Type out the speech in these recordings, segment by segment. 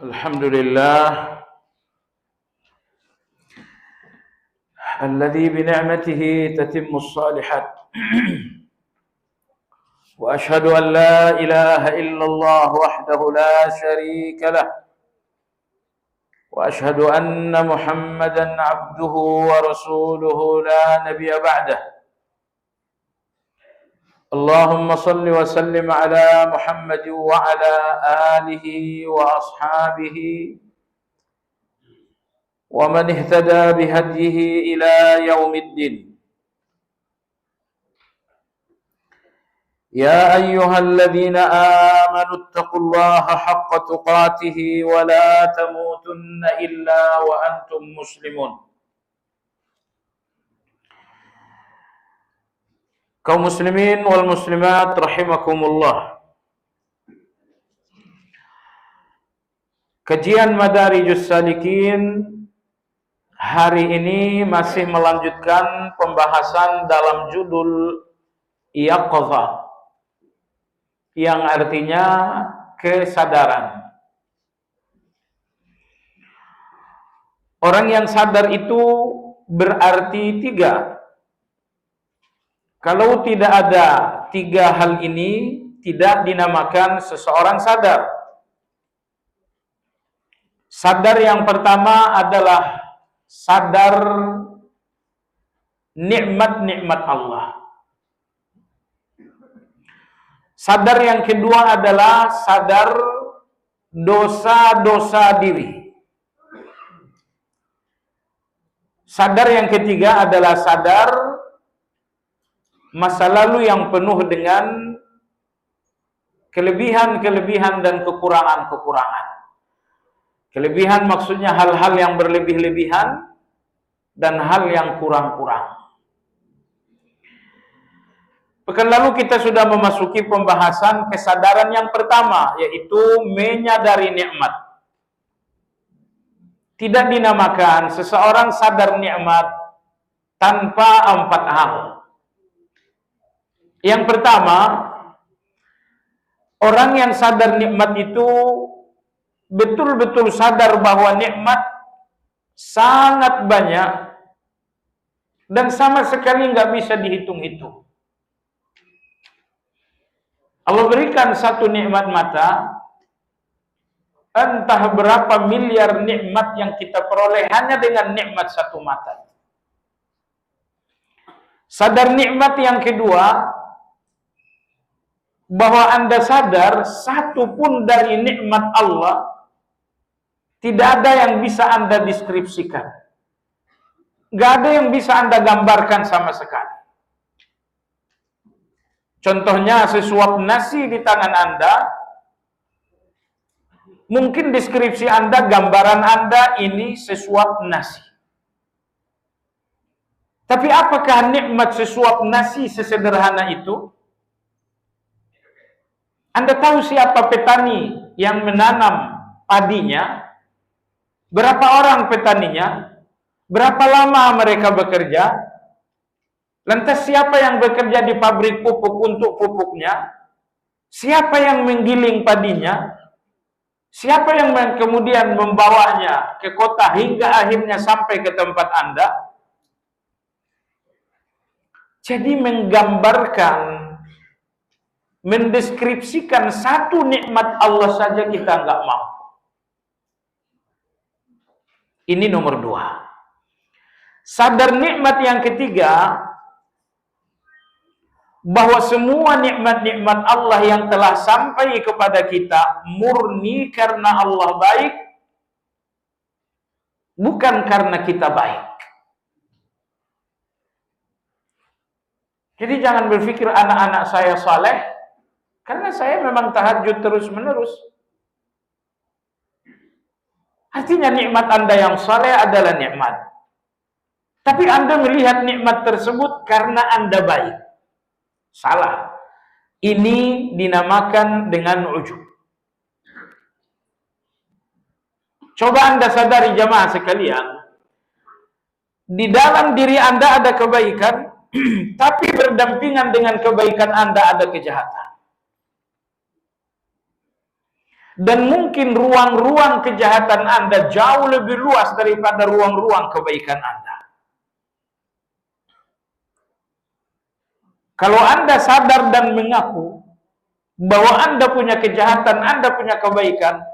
Alhamdulillah alladzi bi ni'matihi tatimmu shalihat wa ashhadu an la ilaha illallah wahdahu la syarika lah wa ashhadu anna Muhammadan abduhu wa rasuluhu la nabiyya ba'dah. Allahumma salli wa sallim ala Muhammad wa ala alihi wa ashabihi wa man ihtada bihadyihi ila yaumiddin. Ya ayyuhalladzina amanu taqullaha haqqa tuqatih wa la tamutunna illa wa antum muslimun. Kaum muslimin wal muslimat rahimakumullah. Kajian Madarijus Salikin hari ini masih melanjutkan pembahasan dalam judul Yaqzah, yang artinya kesadaran. Orang yang sadar itu berarti tiga. Kalau tidak ada tiga hal ini, tidak dinamakan seseorang sadar. Sadar yang pertama adalah sadar nikmat-nikmat Allah. Sadar yang kedua adalah sadar dosa-dosa diri. Sadar yang ketiga adalah sadar masa lalu yang penuh dengan kelebihan-kelebihan dan kekurangan-kekurangan. Kelebihan maksudnya hal-hal yang berlebih-lebihan dan hal yang kurang-kurang. Pekan lalu kita sudah memasuki pembahasan kesadaran yang pertama, yaitu menyadari nikmat. Tidak dinamakan seseorang sadar nikmat tanpa empat hal. Yang pertama, orang yang sadar nikmat itu betul-betul sadar bahwa nikmat sangat banyak dan sama sekali nggak bisa dihitung-hitung. Allah berikan satu nikmat mata, entah berapa miliar nikmat yang kita peroleh hanya dengan nikmat satu mata. Sadar nikmat yang kedua, bahwa Anda sadar satu pun dari nikmat Allah tidak ada yang bisa Anda deskripsikan. Gak ada yang bisa Anda gambarkan sama sekali. Contohnya sesuap nasi di tangan Anda, mungkin deskripsi Anda, gambaran Anda ini sesuap nasi. Tapi apakah nikmat sesuap nasi sesederhana itu? Anda tahu siapa petani yang menanam padinya? Berapa orang petaninya? Berapa lama mereka bekerja? Lantas siapa yang bekerja di pabrik pupuk untuk pupuknya? Siapa yang menggiling padinya? Siapa yang kemudian membawanya ke kota hingga akhirnya sampai ke tempat Anda? Jadi menggambarkan, mendeskripsikan satu nikmat Allah saja kita nggak mampu. Ini nomor dua. Sadar nikmat yang ketiga, bahwa semua nikmat-nikmat Allah yang telah sampai kepada kita murni karena Allah baik, bukan karena kita baik. Jadi jangan berpikir anak-anak saya saleh karena saya memang tahajud terus-menerus. Artinya nikmat Anda yang saleh adalah nikmat. Tapi Anda melihat nikmat tersebut karena Anda baik. Salah. Ini dinamakan dengan ujub. Coba Anda sadari jamaah sekalian, di dalam diri Anda ada kebaikan, tapi berdampingan dengan kebaikan Anda ada kejahatan. Dan mungkin ruang-ruang kejahatan Anda jauh lebih luas daripada ruang-ruang kebaikan Anda. Kalau Anda sadar dan mengaku bahwa Anda punya kejahatan, Anda punya kebaikan,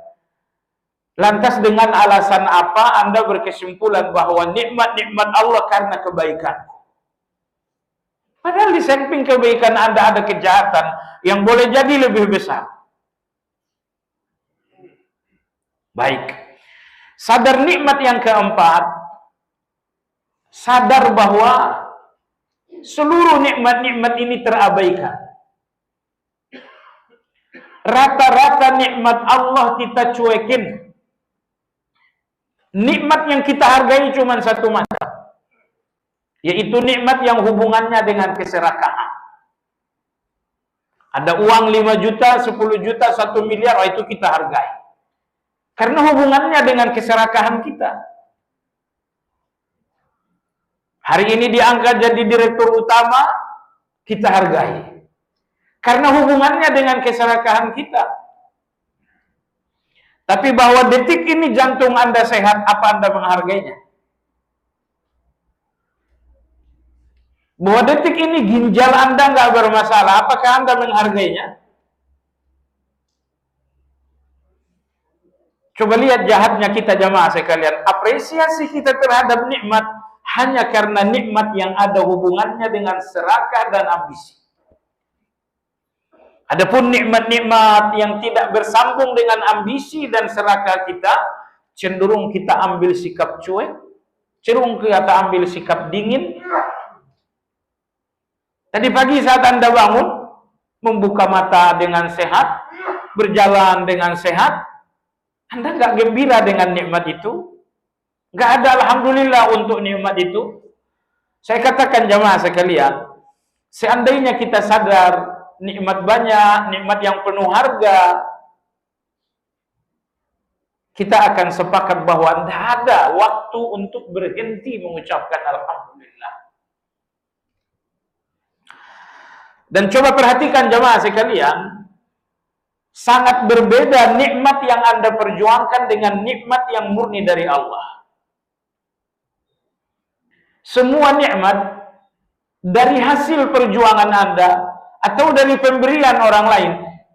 lantas dengan alasan apa Anda berkesimpulan bahwa nikmat-nikmat Allah karena kebaikanku? Padahal di samping kebaikan Anda ada kejahatan yang boleh jadi lebih besar. Baik. Sadar nikmat yang keempat, sadar bahwa seluruh nikmat-nikmat ini terabaikan. Rata-rata nikmat Allah kita cuekin. Nikmat yang kita hargai cuma satu macam, yaitu nikmat yang hubungannya dengan keserakahan. Ada uang 5 juta, 10 juta, 1 miliar, itu kita hargai. Karena hubungannya dengan keserakahan kita. Hari ini diangkat jadi direktur utama, kita hargai. Karena hubungannya dengan keserakahan kita. Tapi bahwa detik ini jantung Anda sehat, apa Anda menghargainya? Bahwa detik ini ginjal Anda nggak bermasalah, apakah Anda menghargainya? Coba lihat jahatnya kita jamaah sekalian. Apresiasi kita terhadap nikmat hanya karena nikmat yang ada hubungannya dengan serakah dan ambisi. Adapun nikmat-nikmat yang tidak bersambung dengan ambisi dan serakah kita, cenderung kita ambil sikap cuek, cenderung kita ambil sikap dingin. Tadi pagi saat Anda bangun, membuka mata dengan sehat, berjalan dengan sehat, Anda nggak gembira dengan nikmat itu? Nggak ada alhamdulillah untuk nikmat itu? Saya katakan jamaah sekalian, seandainya kita sadar nikmat banyak, nikmat yang penuh harga, kita akan sepakat bahwa tidak ada waktu untuk berhenti mengucapkan alhamdulillah. Dan coba perhatikan jamaah sekalian, sangat berbeda nikmat yang Anda perjuangkan dengan nikmat yang murni dari Allah. Semua nikmat dari hasil perjuangan Anda atau dari pemberian orang lain,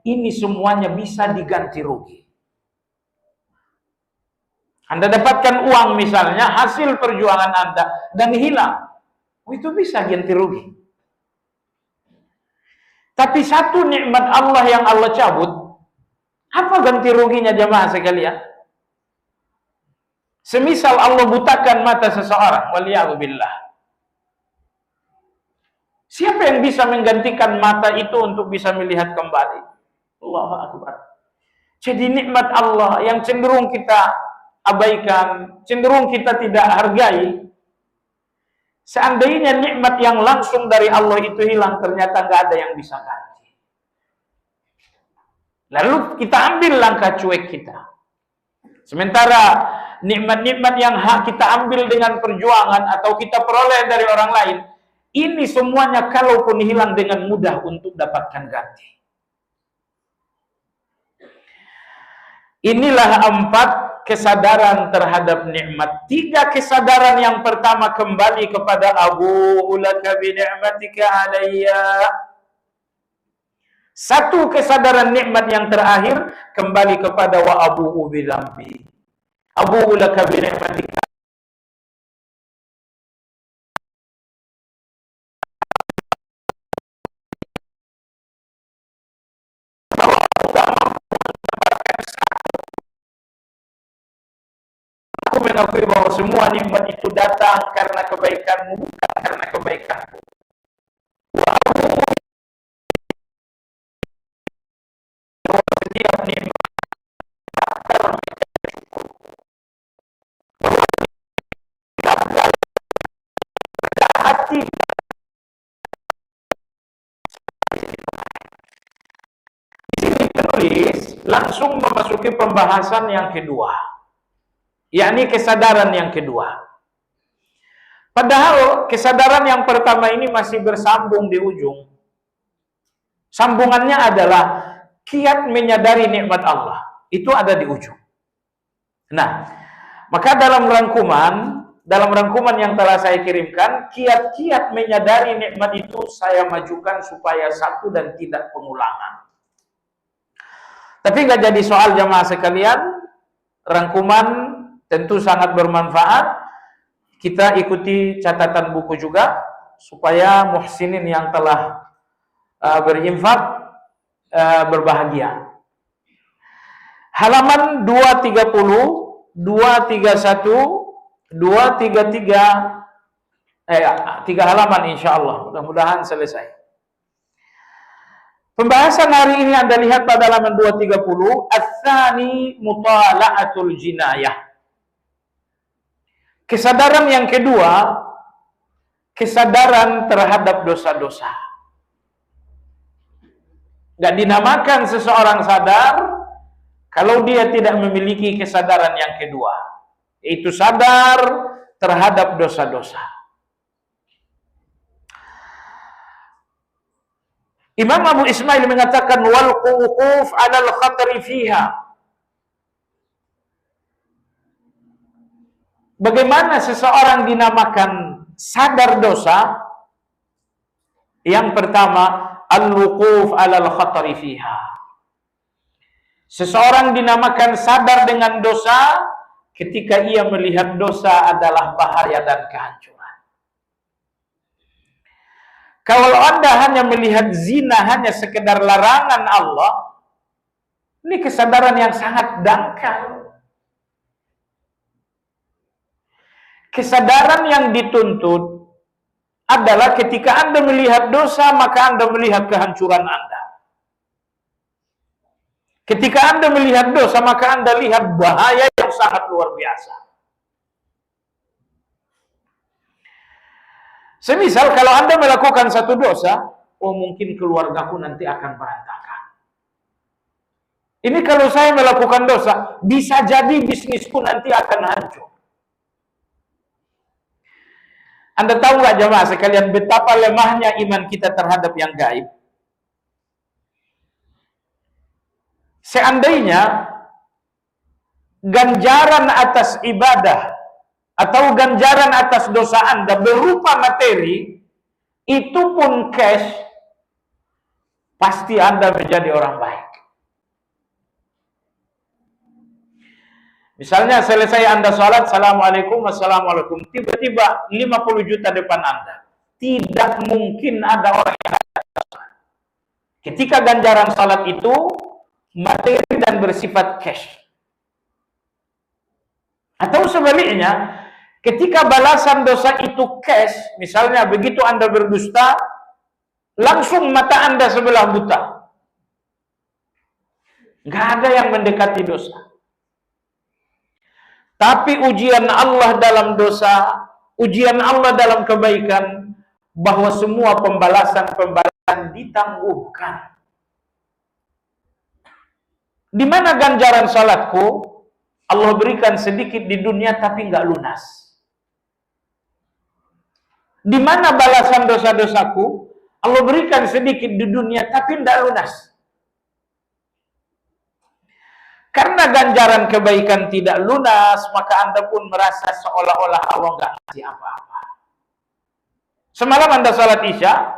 ini semuanya bisa diganti rugi. Anda dapatkan uang misalnya, hasil perjuangan Anda, dan hilang. Itu bisa ganti rugi. Tapi satu nikmat Allah yang Allah cabut, apa ganti ruginya jamaah sekalian? Semisal Allah butakan mata seseorang, waliyahzubillah. Siapa yang bisa menggantikan mata itu untuk bisa melihat kembali? Allahu Akbar. Jadi nikmat Allah yang cenderung kita abaikan, cenderung kita tidak hargai. Seandainya nikmat yang langsung dari Allah itu hilang, ternyata nggak ada yang bisa ganti. Lalu kita ambil langkah cuek kita. Sementara nikmat-nikmat yang kita ambil dengan perjuangan atau kita peroleh dari orang lain, ini semuanya kalaupun hilang dengan mudah untuk dapatkan ganti. Inilah 4 kesadaran terhadap nikmat. 3 kesadaran yang pertama kembali kepada abu'u laka bi ni'matika alayya. 1 kesadaran nikmat yang terakhir kembali kepada wa abu'u bi dzambi. Abu'u laka bi ni'matika. Aku mengakui bahwa semua nikmat itu datang karena kebaikanmu, bukan karena kebaikanku. Setiap nikmat hati. Di sini penulis langsung memasuki pembahasan yang kedua, yakni kesadaran yang kedua. Padahal kesadaran yang pertama ini masih bersambung di ujung. Sambungannya adalah kiat menyadari nikmat Allah. Itu ada di ujung. Nah, maka dalam rangkuman yang telah saya kirimkan, kiat-kiat menyadari nikmat itu saya majukan supaya satu dan tidak pengulangan. Tapi nggak jadi soal jamaah sekalian, rangkuman tentu sangat bermanfaat. Kita ikuti catatan buku juga, supaya muhsinin yang telah berinfak berbahagia. Halaman 230, 231, 233, 3 halaman insya Allah. Mudah-mudahan selesai. Pembahasan hari ini Anda lihat pada halaman 230, Ats-tsani mutala'atul jinayah. Kesadaran yang kedua, kesadaran terhadap dosa-dosa. Gak dinamakan seseorang sadar kalau dia tidak memiliki kesadaran yang kedua, yaitu sadar terhadap dosa-dosa. Imam Abu Ismail mengatakan wal wuquf 'alal khatari fiha. Bagaimana seseorang dinamakan sadar dosa? Yang pertama, al-wuquf 'alal khatari fiha. Seseorang dinamakan sadar dengan dosa ketika ia melihat dosa adalah bahaya dan kehancuran. Kalau Anda hanya melihat zina hanya sekedar larangan Allah, ini kesadaran yang sangat dangkal. Kesadaran yang dituntut adalah ketika Anda melihat dosa, maka Anda melihat kehancuran Anda. Ketika Anda melihat dosa, maka Anda lihat bahaya yang sangat luar biasa. Semisal kalau Anda melakukan satu dosa, mungkin keluargaku nanti akan berantakan. Ini kalau saya melakukan dosa, bisa jadi bisnisku nanti akan hancur. Anda tahu nggak jemaah sekalian betapa lemahnya iman kita terhadap yang gaib? Seandainya ganjaran atas ibadah atau ganjaran atas dosa Anda berupa materi, itu pun cash, pasti Anda menjadi orang baik. Misalnya selesai Anda sholat, Assalamualaikum, Wassalamualaikum, tiba-tiba 50 juta depan Anda. Tidak mungkin ada orang yang ada. Ketika ganjaran sholat itu materi dan bersifat cash. Atau sebaliknya, ketika balasan dosa itu cash, misalnya begitu Anda berdusta, langsung mata Anda sebelah buta. Nggak ada yang mendekati dosa. Tapi ujian Allah dalam dosa, ujian Allah dalam kebaikan, bahwa semua pembalasan ditangguhkan. Di mana ganjaran salatku? Allah berikan sedikit di dunia tapi nggak lunas. Di mana balasan dosa-dosaku? Allah berikan sedikit di dunia tapi nggak lunas. Karena ganjaran kebaikan tidak lunas, maka Anda pun merasa seolah-olah Allah nggak ngasih apa-apa. Semalam Anda salat Isya,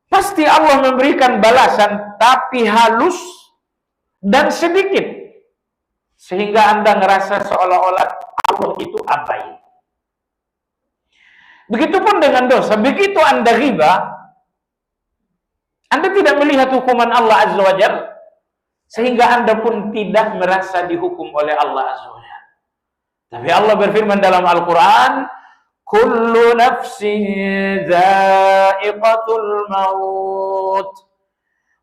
pasti Allah memberikan balasan, tapi halus dan sedikit. Sehingga Anda ngerasa seolah-olah Allah itu abai. Begitupun dengan dosa, begitu Anda riba, Anda tidak melihat hukuman Allah Azza wa Jalla, sehingga Anda pun tidak merasa dihukum oleh Allah Azza wa Jalla. Tapi Allah berfirman dalam Al-Quran, kullu nafsin dha'iqatul maut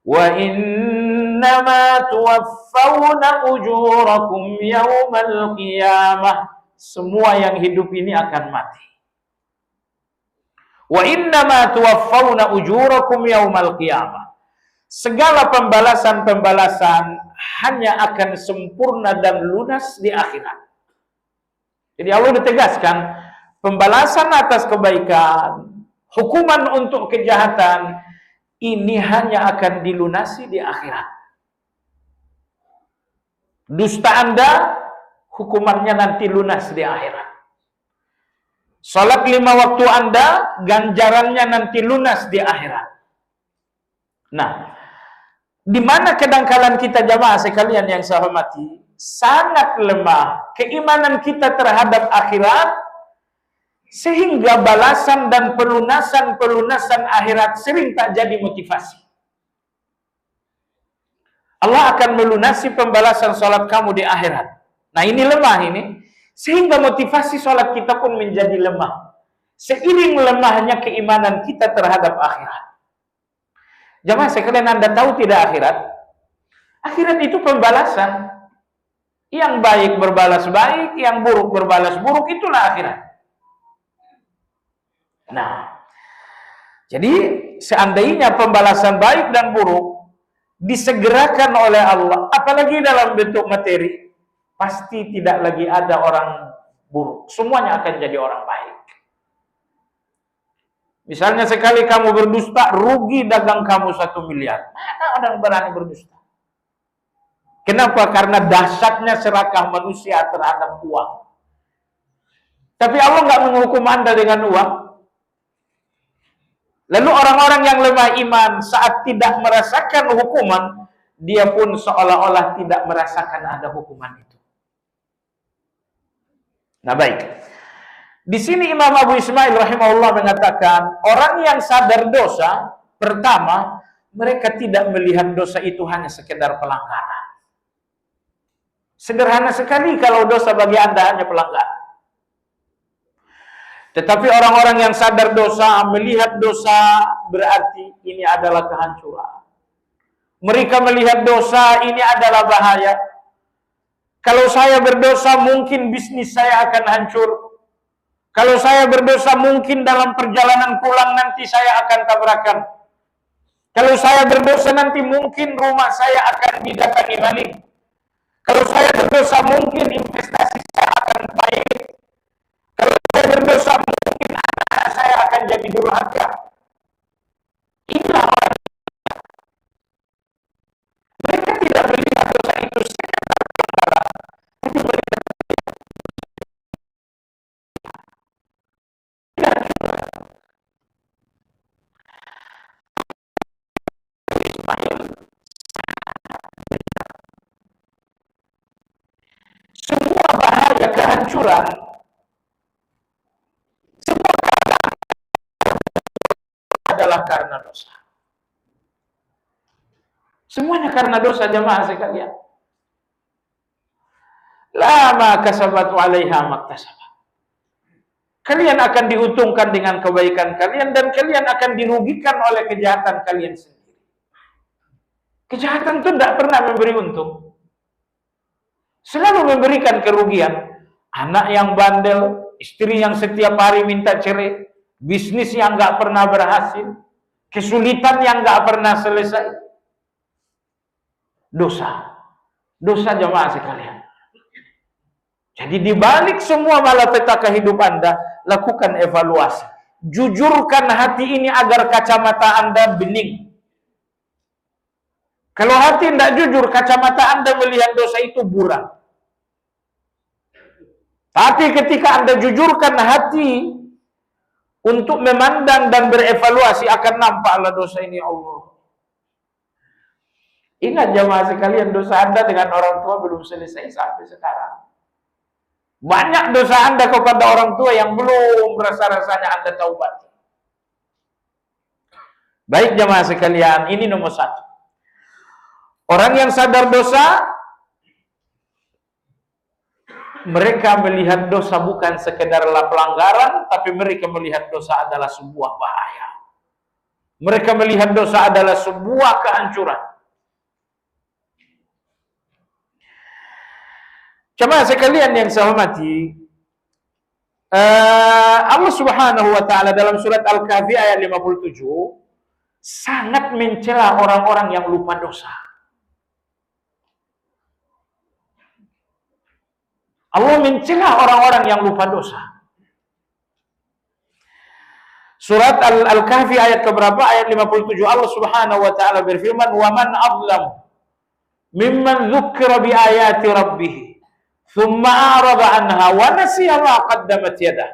wa innama tuwaffawna ujurakum yawmal qiyamah. Semua yang hidup ini akan mati. Wa innama tuwaffawna ujurakum yawmal qiyamah. Segala pembalasan-pembalasan hanya akan sempurna dan lunas di akhirat. Jadi Allah ditegaskan, pembalasan atas kebaikan, hukuman untuk kejahatan, ini hanya akan dilunasi di akhirat. Dusta Anda, hukumannya nanti lunas di akhirat. Salat 5 waktu Anda, ganjarannya nanti lunas di akhirat. Nah, di mana kedangkalan kita jamaah sekalian yang saya hormati? Sangat lemah keimanan kita terhadap akhirat, sehingga balasan dan pelunasan akhirat sering tak jadi motivasi. Allah akan melunasi pembalasan salat kamu di akhirat. Nah, ini lemah ini, sehingga motivasi salat kita pun menjadi lemah. Seiring lemahnya keimanan kita terhadap akhirat. Jamaah sekalian, Anda tahu tidak akhirat? Akhirat itu pembalasan. Yang baik berbalas baik, yang buruk berbalas buruk, itulah akhirat. Nah, jadi seandainya pembalasan baik dan buruk disegerakan oleh Allah, apalagi dalam bentuk materi, pasti tidak lagi ada orang buruk. Semuanya akan jadi orang baik. Misalnya sekali kamu berdusta, rugi dagang kamu 1 miliar. Mana orang berani berdusta? Kenapa? Karena dahsyatnya serakah manusia terhadap uang. Tapi Allah nggak menghukum Anda dengan uang. Lalu orang-orang yang lemah iman saat tidak merasakan hukuman, dia pun seolah-olah tidak merasakan ada hukuman itu. Nah, baik. Di sini Imam Abu Ismail rahimahullah mengatakan, orang yang sadar dosa, pertama, mereka tidak melihat dosa itu hanya sekedar pelanggaran. Sederhana sekali kalau dosa bagi Anda hanya pelanggaran. Tetapi orang-orang yang sadar dosa, melihat dosa berarti ini adalah kehancuran. Mereka melihat dosa ini adalah bahaya. Kalau saya berdosa, mungkin bisnis saya akan hancur. Kalau saya berdosa, mungkin dalam perjalanan pulang nanti saya akan tabrakan. Kalau saya berdosa, nanti mungkin rumah saya akan didatangi maling. Kalau saya berdosa, mungkin investasi saya akan baik. Kalau saya berdosa, mungkin anak saya akan jadi durhaka. Inilah orang. Mereka tidak melihat dosa itu sekedar pelanggaran, tapi mereka semua bahaya kehancuran, semua adalah karena dosa. Semuanya karena dosa jamaah sekalian. Lama kasabat alaiha maktasabat. Kalian akan diuntungkan dengan kebaikan kalian, dan kalian akan dirugikan oleh kejahatan kalian sendiri. Kejahatan itu tidak pernah memberi untung, selalu memberikan kerugian. Anak yang bandel, istri yang setiap hari minta cerai, bisnis yang nggak pernah berhasil, kesulitan yang nggak pernah selesai. Dosa jemaah sekalian. Jadi dibalik semua malapetaka hidup Anda, lakukan evaluasi. Jujurkan hati ini agar kacamata Anda bening. Kalau hati tidak jujur, kacamata Anda melihat dosa itu buram. Tapi ketika Anda jujurkan hati untuk memandang dan berevaluasi, akan nampaklah dosa ini Allah. Ingat jemaah sekalian, dosa Anda dengan orang tua belum selesai sampai sekarang. Banyak dosa Anda kepada orang tua yang belum rasa-rasanya Anda taubat. Baik jemaah sekalian, ini nomor 1. Orang yang sadar dosa, mereka melihat dosa bukan sekedarlah pelanggaran, tapi mereka melihat dosa adalah sebuah bahaya. Mereka melihat dosa adalah sebuah kehancuran. Jemaah sekalian yang saya hormati, Allah Subhanahu wa taala dalam surat Al-Kahfi ayat 57 sangat mencela orang-orang yang lupa dosa. Allah mencela orang-orang yang lupa dosa. Surat Al-Kahfi ayat keberapa? Ayat 57. Allah Subhanahu wa taala berfirman, "Wa man adlam mimman dzukira bi ayati rabbih thumma a'rada anha wa nasiya ma qaddamat yadah.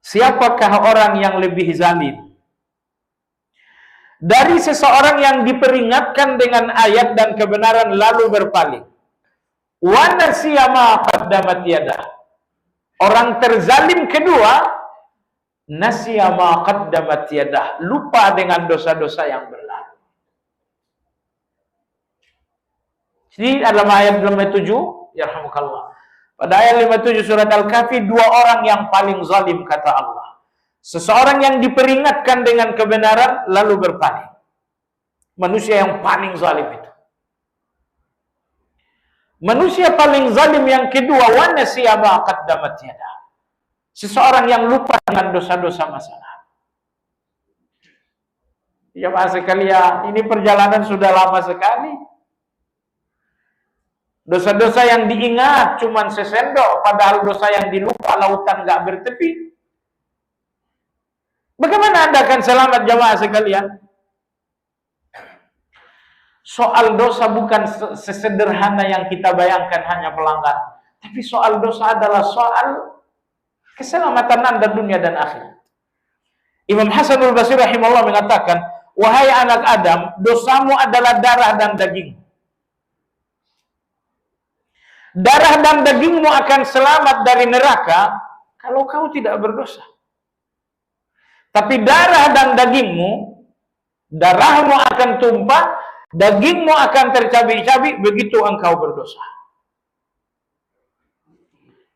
Siapakah orang yang lebih zalim dari seseorang yang diperingatkan dengan ayat dan kebenaran lalu berpaling? Wa nasiya ma qaddamat yadah. Orang terzalim kedua, nasiya ma qaddamat yadah, lupa dengan dosa-dosa yang berlalu. Jadi dalam ayat 57, yarhamukallah. Pada ayat 57 surat Al-Kahfi, dua orang yang paling zalim kata Allah. Seseorang yang diperingatkan dengan kebenaran lalu berpaling. Manusia yang paling zalim itu. Manusia paling zalim yang kedua, wa nasiya ma qaddamat yadah. Seseorang yang lupa dengan dosa-dosa masa lalu. Jemaah sekalian, ini perjalanan sudah lama sekali. Dosa-dosa yang diingat cuman sesendok, padahal dosa yang dilupa lautan gak bertepi. Bagaimana Anda akan selamat, jemaah sekalian? Soal dosa bukan sesederhana yang kita bayangkan hanya pelanggaran. Tapi soal dosa adalah soal keselamatan Anda dunia dan akhirat. Imam Hasanul Basri rahimahullah mengatakan, wahai anak Adam, dosamu adalah darah dan daging. Darah dan dagingmu akan selamat dari neraka kalau kau tidak berdosa. Tapi darah dan dagingmu, darahmu akan tumpah, dagingmu akan tercabik-cabik begitu engkau berdosa.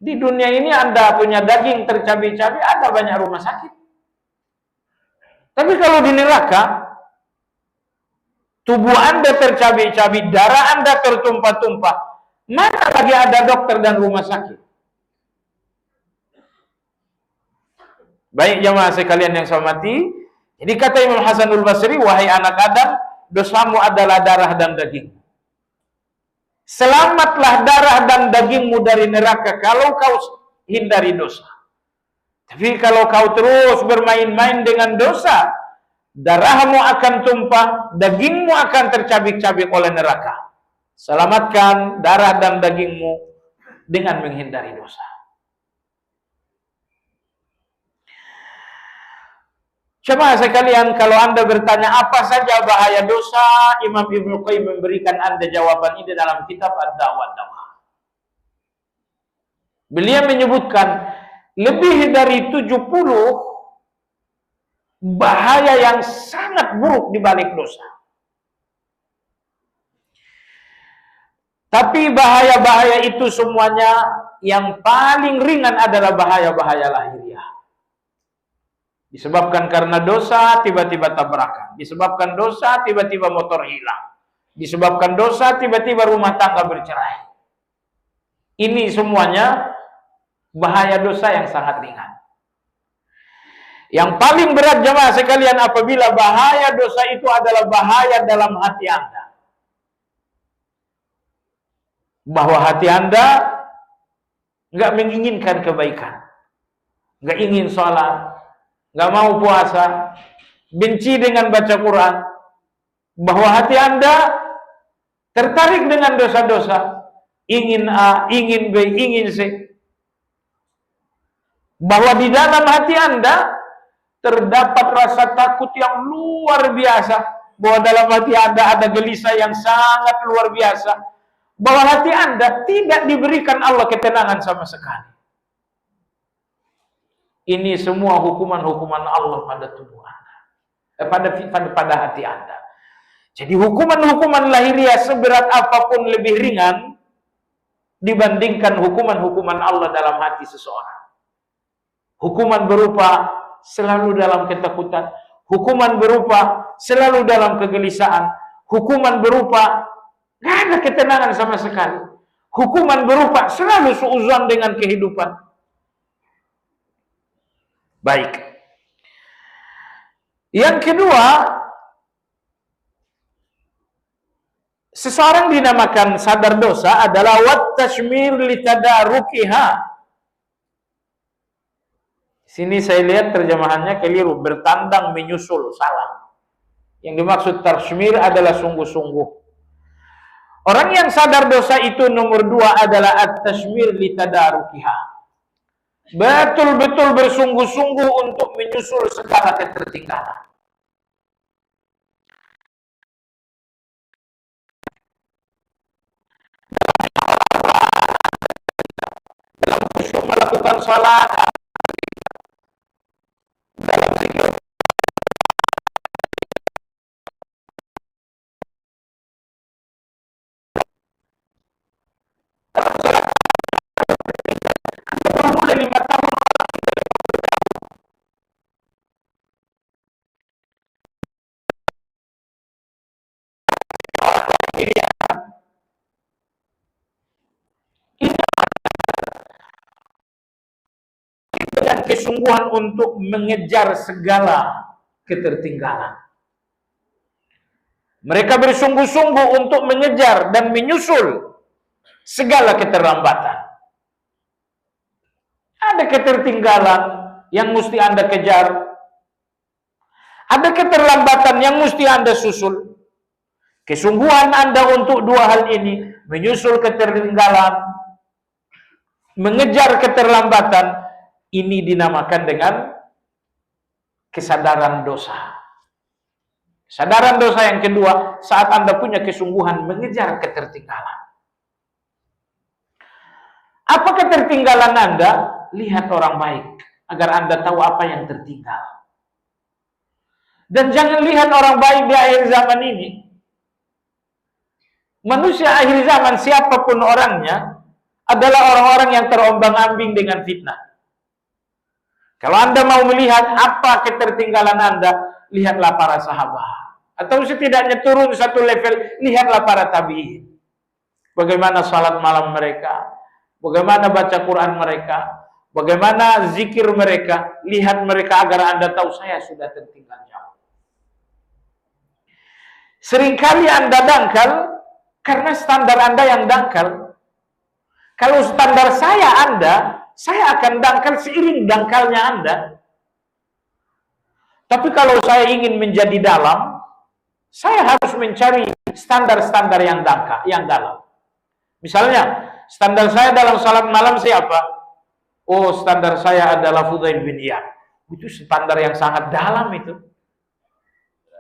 Di dunia ini Anda punya daging tercabik-cabik, ada banyak rumah sakit. Tapi kalau di neraka, tubuh Anda tercabik-cabik, darah Anda tertumpah-tumpah, mana lagi ada dokter dan rumah sakit? Baik jemaah sekalian yang saya hormati, jadi kata Imam Hasanul Basri, wahai anak Adam, dosamu adalah darah dan daging. Selamatlah darah dan dagingmu dari neraka kalau kau hindari dosa. Tapi kalau kau terus bermain-main dengan dosa, darahmu akan tumpah, dagingmu akan tercabik-cabik oleh neraka. Selamatkan darah dan dagingmu dengan menghindari dosa. Jemaah sekalian, kalau Anda bertanya apa saja bahaya dosa, Imam Ibnu Qayyim memberikan Anda jawaban ini dalam kitab Ad-Da'wah. Beliau menyebutkan lebih dari 70 bahaya yang sangat buruk di balik dosa. Tapi bahaya-bahaya itu semuanya yang paling ringan adalah bahaya-bahaya lahiriah. Disebabkan karena dosa, tiba-tiba tabrakan. Disebabkan dosa, tiba-tiba motor hilang. Disebabkan dosa, tiba-tiba rumah tangga bercerai. Ini semuanya bahaya dosa yang sangat ringan. Yang paling berat jemaah sekalian apabila bahaya dosa itu adalah bahaya dalam hati Anda. Bahwa hati Anda nggak menginginkan kebaikan. Nggak ingin sholat. Nggak mau puasa, benci dengan baca Quran, bahwa hati Anda tertarik dengan dosa-dosa, ingin A, ingin B, ingin C, bahwa di dalam hati Anda terdapat rasa takut yang luar biasa, bahwa dalam hati Anda ada gelisah yang sangat luar biasa, bahwa hati Anda tidak diberikan Allah ketenangan sama sekali. Ini semua hukuman-hukuman Allah pada tubuh Anda, pada hati Anda. Jadi hukuman-hukuman lahiriah seberat apapun lebih ringan dibandingkan hukuman-hukuman Allah dalam hati seseorang. Hukuman berupa selalu dalam ketakutan, hukuman berupa selalu dalam kegelisahan, hukuman berupa nggak ada ketenangan sama sekali, hukuman berupa selalu suudzon dengan kehidupan. Baik. Yang kedua, seseorang dinamakan sadar dosa adalah wat tashmir litadarukiha. Sini saya lihat terjemahannya keliru, bertandang menyusul, salah. Yang dimaksud tashmir adalah sungguh-sungguh. Orang yang sadar dosa itu nomor 2 adalah at-tashmir li tadarukiha. Betul-betul bersungguh-sungguh untuk menyusul segala ketertinggalan. Dalam khusyuk melakukan salat, dalam zikir mulai 5 tahun dengan kesungguhan untuk mengejar segala ketertinggalan. Mereka bersungguh-sungguh untuk mengejar dan menyusul segala keterlambatan. Ada ketertinggalan yang mesti Anda kejar. Ada keterlambatan yang mesti Anda susul. Kesungguhan Anda untuk 2 hal ini, menyusul ketertinggalan, mengejar keterlambatan, ini dinamakan dengan kesadaran dosa. Kesadaran dosa yang kedua, saat Anda punya kesungguhan mengejar ketertinggalan. Apa ketertinggalan Anda? Lihat orang baik, agar Anda tahu apa yang tertinggal. Dan jangan lihat orang baik di akhir zaman ini. Manusia akhir zaman, siapapun orangnya, adalah orang-orang yang terombang-ambing dengan fitnah. Kalau Anda mau melihat apa ketertinggalan Anda, lihatlah para sahabat. Atau setidaknya turun satu level, lihatlah para tabi'in. Bagaimana salat malam mereka, bagaimana baca Quran mereka, bagaimana zikir mereka. Lihat mereka agar Anda tahu saya sudah tertinggal jauh. Seringkali Anda dangkal karena standar Anda yang dangkal. Kalau standar saya akan dangkal seiring dangkalnya Anda. Tapi kalau saya ingin menjadi dalam, saya harus mencari standar-standar yang dalam. Misalnya, standar saya dalam salat malam siapa? Oh, standar saya adalah Fudail bin Iyad. Itu standar yang sangat dalam itu.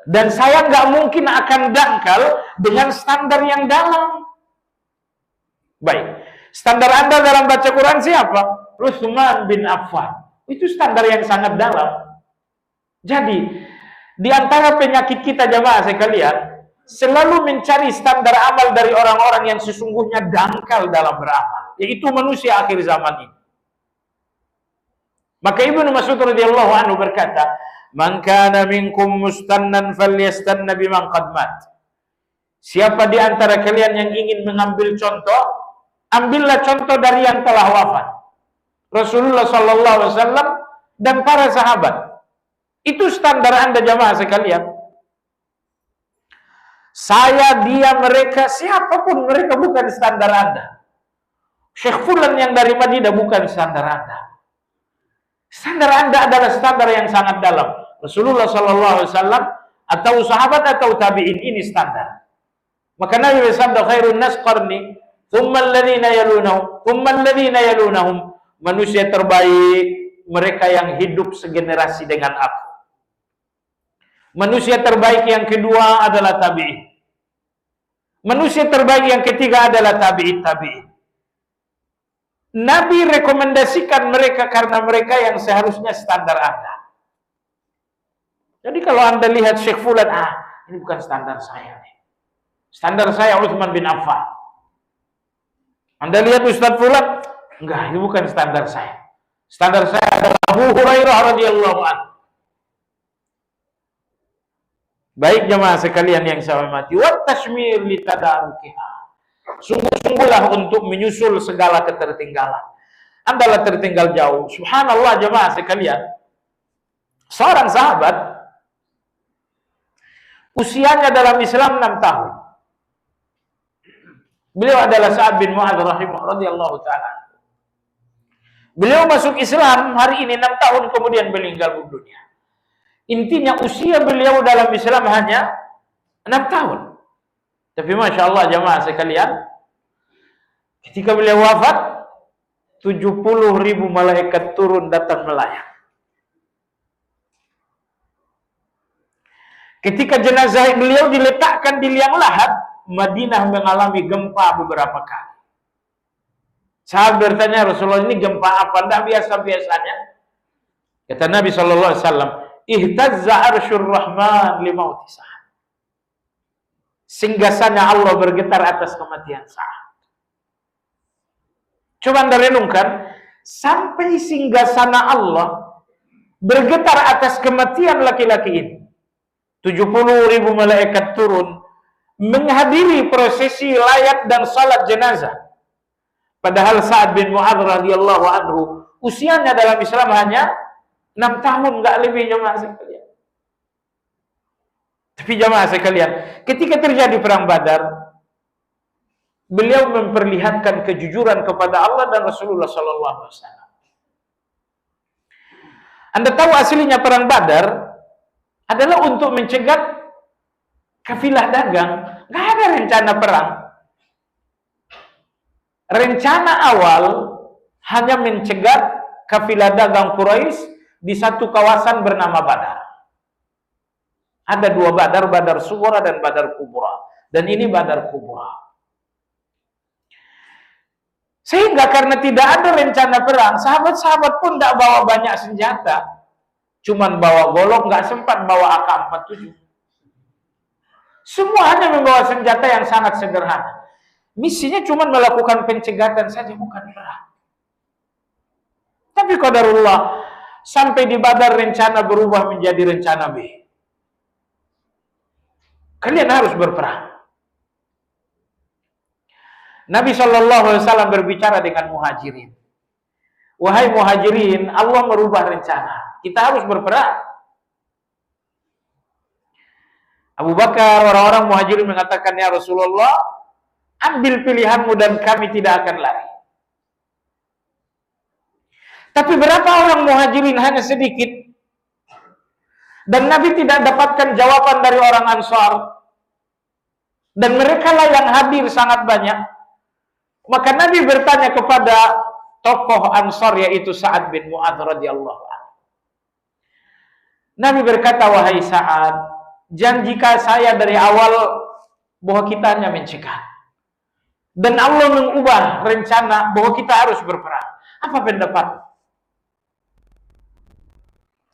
Dan saya nggak mungkin akan dangkal dengan standar yang dalam. Baik, standar Anda dalam baca Quran siapa? Utsman bin Affan. Itu standar yang sangat dalam. Jadi, di antara penyakit kita jamaah sekalian, selalu mencari standar amal dari orang-orang yang sesungguhnya dangkal dalam beramal, yaitu manusia akhir zaman ini. Maka Ibnu Mas'ud radhiyallahu anhu berkata, "Man kana minkum mustannan falyastanna biman qad mat." Siapa di antara kalian yang ingin mengambil contoh, ambillah contoh dari yang telah wafat. Rasulullah sallallahu alaihi wasallam dan para sahabat. Itu standar Anda jamaah sekalian. Saya, dia, mereka, siapapun mereka bukan standar Anda. Syekh Fulan yang dari Madinah bukan standar Anda. Standar Anda adalah standar yang sangat dalam. Rasulullah sallallahu alaihi wasallam atau sahabat atau tabi'in, ini standar. Maka Nabi bersabda, khairun nas qarni, thumma alladhina yalunahum, thumma alladhina yalunahum. Manusia terbaik mereka yang hidup segenerasi dengan aku. Manusia terbaik yang kedua adalah tabi'in. Manusia terbaik yang ketiga adalah tabi'in. Nabi rekomendasikan mereka karena mereka yang seharusnya standar Anda. Jadi kalau Anda lihat Syekh Fulan, ini bukan standar saya nih. Standar saya Utsman bin Affan. Anda lihat Ustaz Fulan, enggak, ini bukan standar saya. Standar saya adalah Abu Hurairah radhiyallahu anhu. Baik jemaah sekalian yang saya hormati, wat tashmir li tadarukiha. Sungguh-sungguhlah untuk menyusul segala ketertinggalan. Anda tertinggal jauh. Subhanallah jemaah sekalian. Seorang sahabat usianya dalam Islam 6 tahun. Beliau adalah Sa'ad bin Mu'adz radhiyallahu taala. Beliau masuk Islam hari ini 6 tahun kemudian meninggal dunia. Intinya usia beliau dalam Islam hanya 6 tahun. Tapi Masya Allah jamaah sekalian, ketika beliau wafat, 70.000 malaikat turun datang melayang. Ketika jenazah beliau diletakkan di liang lahat, Madinah mengalami gempa beberapa kali. Sahabat bertanya, Rasulullah, ini gempa apa? Tidak biasa-biasanya. Kata Nabi SAW, ihtazza arsyur rahman limauti Sa'ad. Singgasana Allah bergetar atas kematian Sa'ad. Coba Anda renungkan, sampai singgasana Allah bergetar atas kematian laki-laki ini. 70.000 malaikat turun menghadiri prosesi layat dan salat jenazah. Padahal Sa'ad bin Mu'adz radhiyallahu anhu usianya dalam Islam hanya 6 tahun, nggak lebih jemaah sekalian. Tapi jemaah sekalian, ketika terjadi perang Badar, beliau memperlihatkan kejujuran kepada Allah dan Rasulullah sallallahu alaihi wasallam. Anda tahu aslinya perang Badar adalah untuk mencegat kafilah dagang. Nggak ada rencana perang. Rencana awal hanya mencegat kafilah dagang Quraisy di satu kawasan bernama Badar. Ada 2 Badar, Badar Sughra dan Badar Kubra. Dan ini Badar Kubra. Sehingga karena tidak ada rencana perang, sahabat-sahabat pun tidak bawa banyak senjata. Cuman bawa golok, nggak sempat bawa AK-47. Semua hanya membawa senjata yang sangat sederhana. Misinya cuma melakukan pencegatan saja, bukan perang. Tapi qadarullah, sampai di Badar rencana berubah menjadi rencana B. Kalian harus berperang. Nabi SAW berbicara dengan muhajirin. Wahai muhajirin, Allah merubah rencana. Kita harus berperang. Abu Bakar, orang-orang muhajirin mengatakan, ya Rasulullah, ambil pilihanmu dan kami tidak akan lari. Tapi berapa orang muhajirin? Hanya sedikit. Dan Nabi tidak dapatkan jawaban dari orang Ansar. Dan mereka lah yang hadir sangat banyak. Maka Nabi bertanya kepada tokoh Ansar, yaitu Sa'ad bin Mu'adz radhiyallahu anhu. Nabi berkata, wahai Sa'ad, janjikan saya dari awal bahwa kita hanya mencegah. Dan Allah mengubah rencana bahwa kita harus berperang. Apa pendapat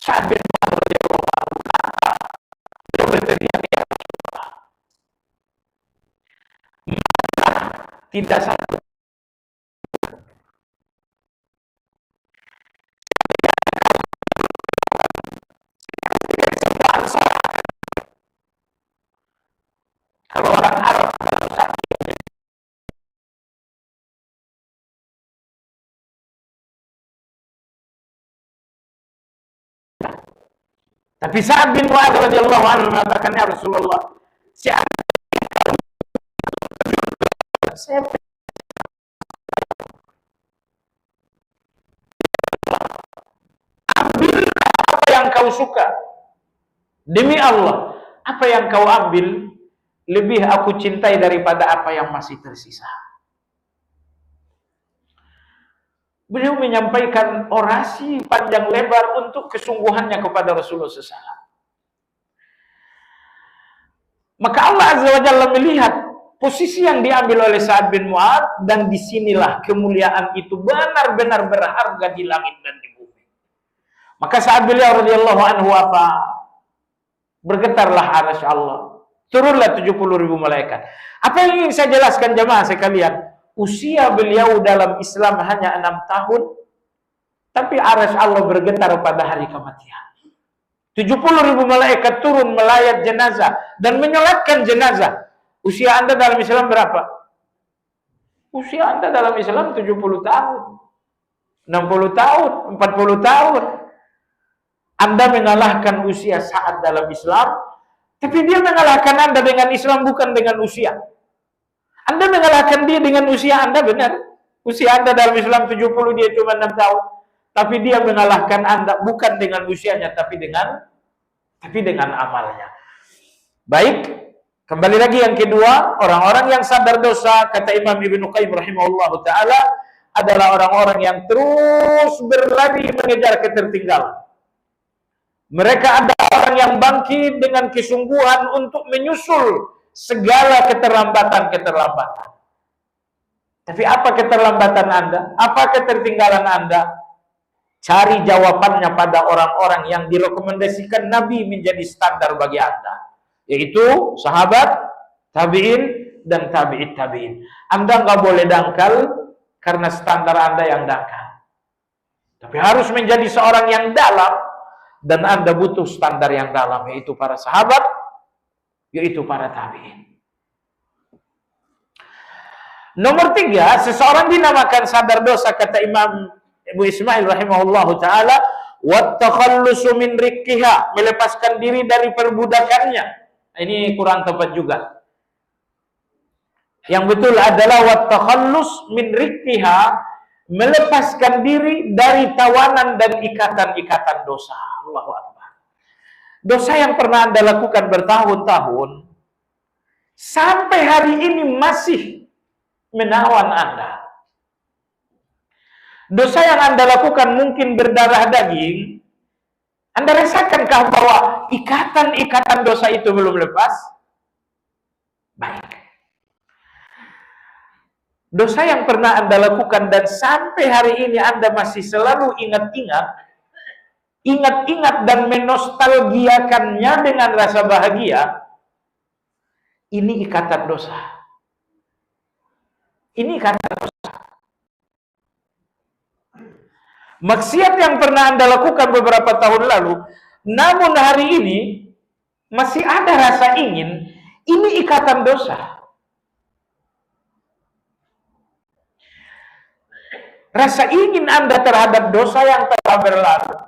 Sa'ad bin Mu'adz radhiyallahu anhu? Dia berteriak, ya Rasulullah, tidak satu kalau orang Arab dalam saat ini. Tapi Sa'ad bin Mu'adz radhiyallahu anhu mengatakan, ya Rasulullah, ambil apa yang kau suka. Demi Allah, apa yang kau ambil lebih aku cintai daripada apa yang masih tersisa. Beliau menyampaikan orasi panjang lebar untuk kesungguhannya kepada Rasulullah SAW. Maka Allah Azza wa Jalla melihat posisi yang diambil oleh Sa'ad bin Mu'adz, dan disinilah kemuliaan itu benar-benar berharga di langit dan di bumi. Maka saat beliau radhiyallahu anhu apa? Bergetarlah arsy Allah. Turunlah 70.000 malaikat. Apa yang ingin saya jelaskan jemaah sekalian? Usia beliau dalam Islam hanya 6 tahun, tapi arsy Allah bergetar pada hari kematian. 70.000 malaikat turun melayat jenazah dan menyolatkan jenazah. Usia Anda dalam Islam berapa? Usia Anda dalam Islam 70 tahun, 60 tahun, 40 tahun. Anda mengalahkan usia Sa'ad dalam Islam, tapi dia mengalahkan Anda dengan Islam, bukan dengan usia. Anda mengalahkan dia dengan usia Anda, benar. Usia Anda dalam Islam 70, dia cuma 6 tahun. Tapi dia mengalahkan Anda bukan dengan usianya, tapi dengan tapi dengan amalnya. Baik, kembali lagi yang kedua, orang-orang yang sadar dosa, kata Imam Ibnu Qayyim rahimahullahu taala, adalah orang-orang yang terus berlari mengejar ketertinggalan. Mereka adalah orang yang bangkit dengan kesungguhan untuk menyusul segala keterlambatan-keterlambatan. Tapi apa keterlambatan Anda? Apa ketertinggalan Anda? Cari jawabannya pada orang-orang yang direkomendasikan Nabi menjadi standar bagi Anda, yaitu sahabat, tabi'in, dan tabi'it tabi'in. Anda nggak boleh dangkal karena standar Anda yang dangkal. Tapi harus menjadi seorang yang dalam, dan Anda butuh standar yang dalam, yaitu para sahabat, yaitu para tabi'in. Nomor 3, seseorang dinamakan sadar dosa, kata Imam Abu Ismail rahimahullahu ta'ala, وَالتَّخَلُّسُ مِنْ رِقِّهَا, melepaskan diri dari perbudakannya. Ini kurang tepat juga. Yang betul adalah وَالتَّخَلُّسُ مِنْ رِقِّهَا, melepaskan diri dari tawanan dan ikatan-ikatan dosa. Allahu Akbar. Dosa yang pernah Anda lakukan bertahun-tahun, sampai hari ini masih menawan Anda. Dosa yang Anda lakukan mungkin berdarah daging. Anda rasakanlah bahwa ikatan-ikatan dosa itu belum lepas? Baik. Dosa yang pernah Anda lakukan dan sampai hari ini Anda masih selalu ingat dan menostalgiakannya dengan rasa bahagia, ini ikatan dosa. Ini ikatan dosa. Maksiat yang pernah Anda lakukan beberapa tahun lalu, namun hari ini masih ada rasa ingin, ini ikatan dosa. Rasa ingin Anda terhadap dosa yang telah berlalu,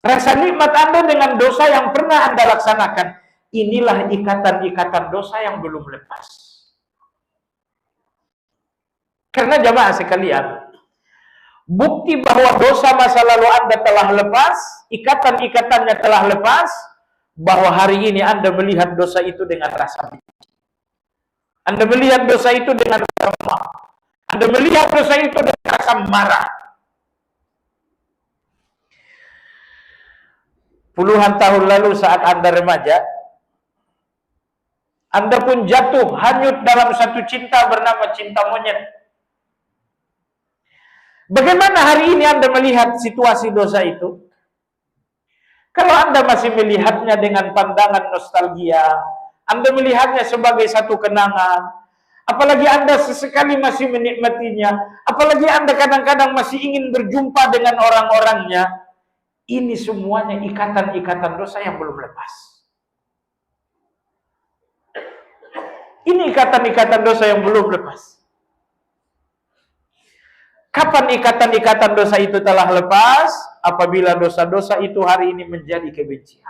rasa nikmat Anda dengan dosa yang pernah Anda laksanakan, inilah ikatan-ikatan dosa yang belum lepas. Karena jamaah sekalian, bukti bahwa dosa masa lalu Anda telah lepas, ikatan-ikatannya telah lepas, bahwa hari ini Anda melihat dosa itu dengan rasa benci. Anda melihat dosa itu dengan rasa marah. Anda melihat dosa itu dengan rasa marah. Puluhan tahun lalu saat Anda remaja, Anda pun jatuh hanyut dalam satu cinta bernama cinta monyet. Bagaimana hari ini Anda melihat situasi dosa itu? Kalau Anda masih melihatnya dengan pandangan nostalgia, Anda melihatnya sebagai satu kenangan, apalagi Anda sesekali masih menikmatinya, apalagi Anda kadang-kadang masih ingin berjumpa dengan orang-orangnya, ini semuanya ikatan-ikatan dosa yang belum lepas. Ini ikatan-ikatan dosa yang belum lepas. Kapan ikatan-ikatan dosa itu telah lepas? Apabila dosa-dosa itu hari ini menjadi kebencian.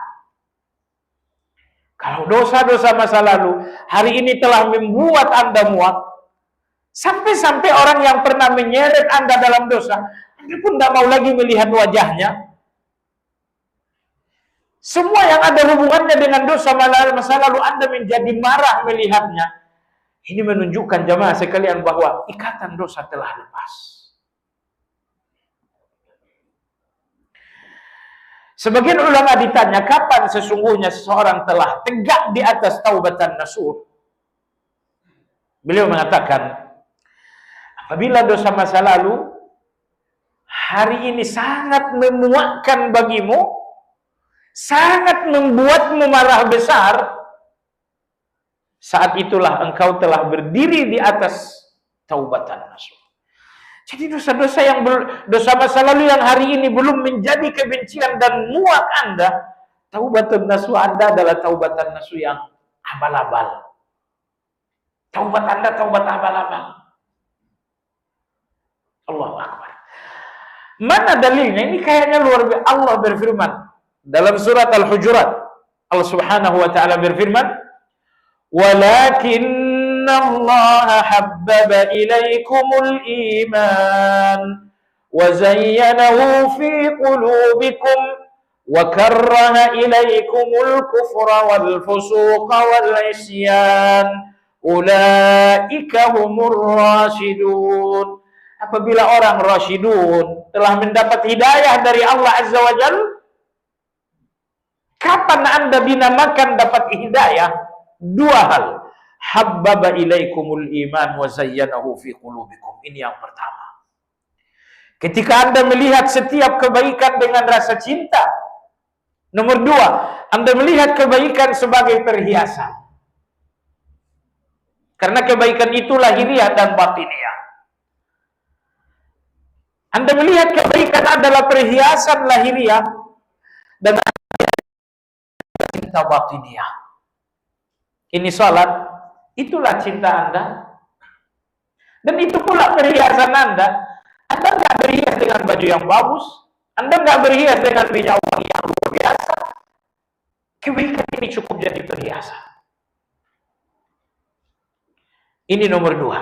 Kalau dosa-dosa masa lalu hari ini telah membuat Anda muak, sampai-sampai orang yang pernah menyeret Anda dalam dosa, Anda pun tidak mau lagi melihat wajahnya. Semua yang ada hubungannya dengan dosa masa lalu Anda menjadi marah melihatnya. Ini menunjukkan jamaah sekalian bahwa ikatan dosa telah lepas. Sebagian ulama ditanya, kapan sesungguhnya seseorang telah tegak di atas taubatan nasuh? Beliau mengatakan, apabila dosa masa lalu hari ini sangat memuakkan bagimu, sangat membuatmu marah besar, saat itulah engkau telah berdiri di atas taubatan nasuh. Jadi dosa-dosa dosa masa lalu yang hari ini belum menjadi kebencian dan muak Anda, taubatan nasuh Anda adalah taubatan nasuh yang abal-abal. Taubat Anda taubat abal-abal. Allahu Akbar. Mana dalilnya? Ini kayaknya luar biasa. Allah berfirman dalam surat Al-Hujurat. Allah Subhanahu wa taala berfirman, "Walakin Allah habbaba ilaikumul iman wa zayyanahu fi qulubikum wa karraha ilaikumul kufra wal fusuqa wal isyan ulaika humur rasyidun. Apabila orang rasyidun telah mendapat hidayah dari Allah Azza wa Jalla, kapan Anda dinamakan dapat hidayah? Dua hal. Habbaba ilaikumul iman wa zayyanahu fi qulubikum. Ini yang pertama. Ketika Anda melihat setiap kebaikan dengan rasa cinta. Nomor dua, Anda melihat kebaikan sebagai perhiasan. Karena kebaikan itu lahiriah dan batiniah. Anda melihat kebaikan adalah perhiasan lahiriah dan cinta batiniah. Ini salat, itulah cinta Anda. Dan itu pula perhiasan Anda. Anda nggak berhias dengan baju yang bagus. Anda nggak berhias dengan minyak wangi yang luar biasa. Kebaikan ini cukup jadi perhiasan. Ini nomor dua.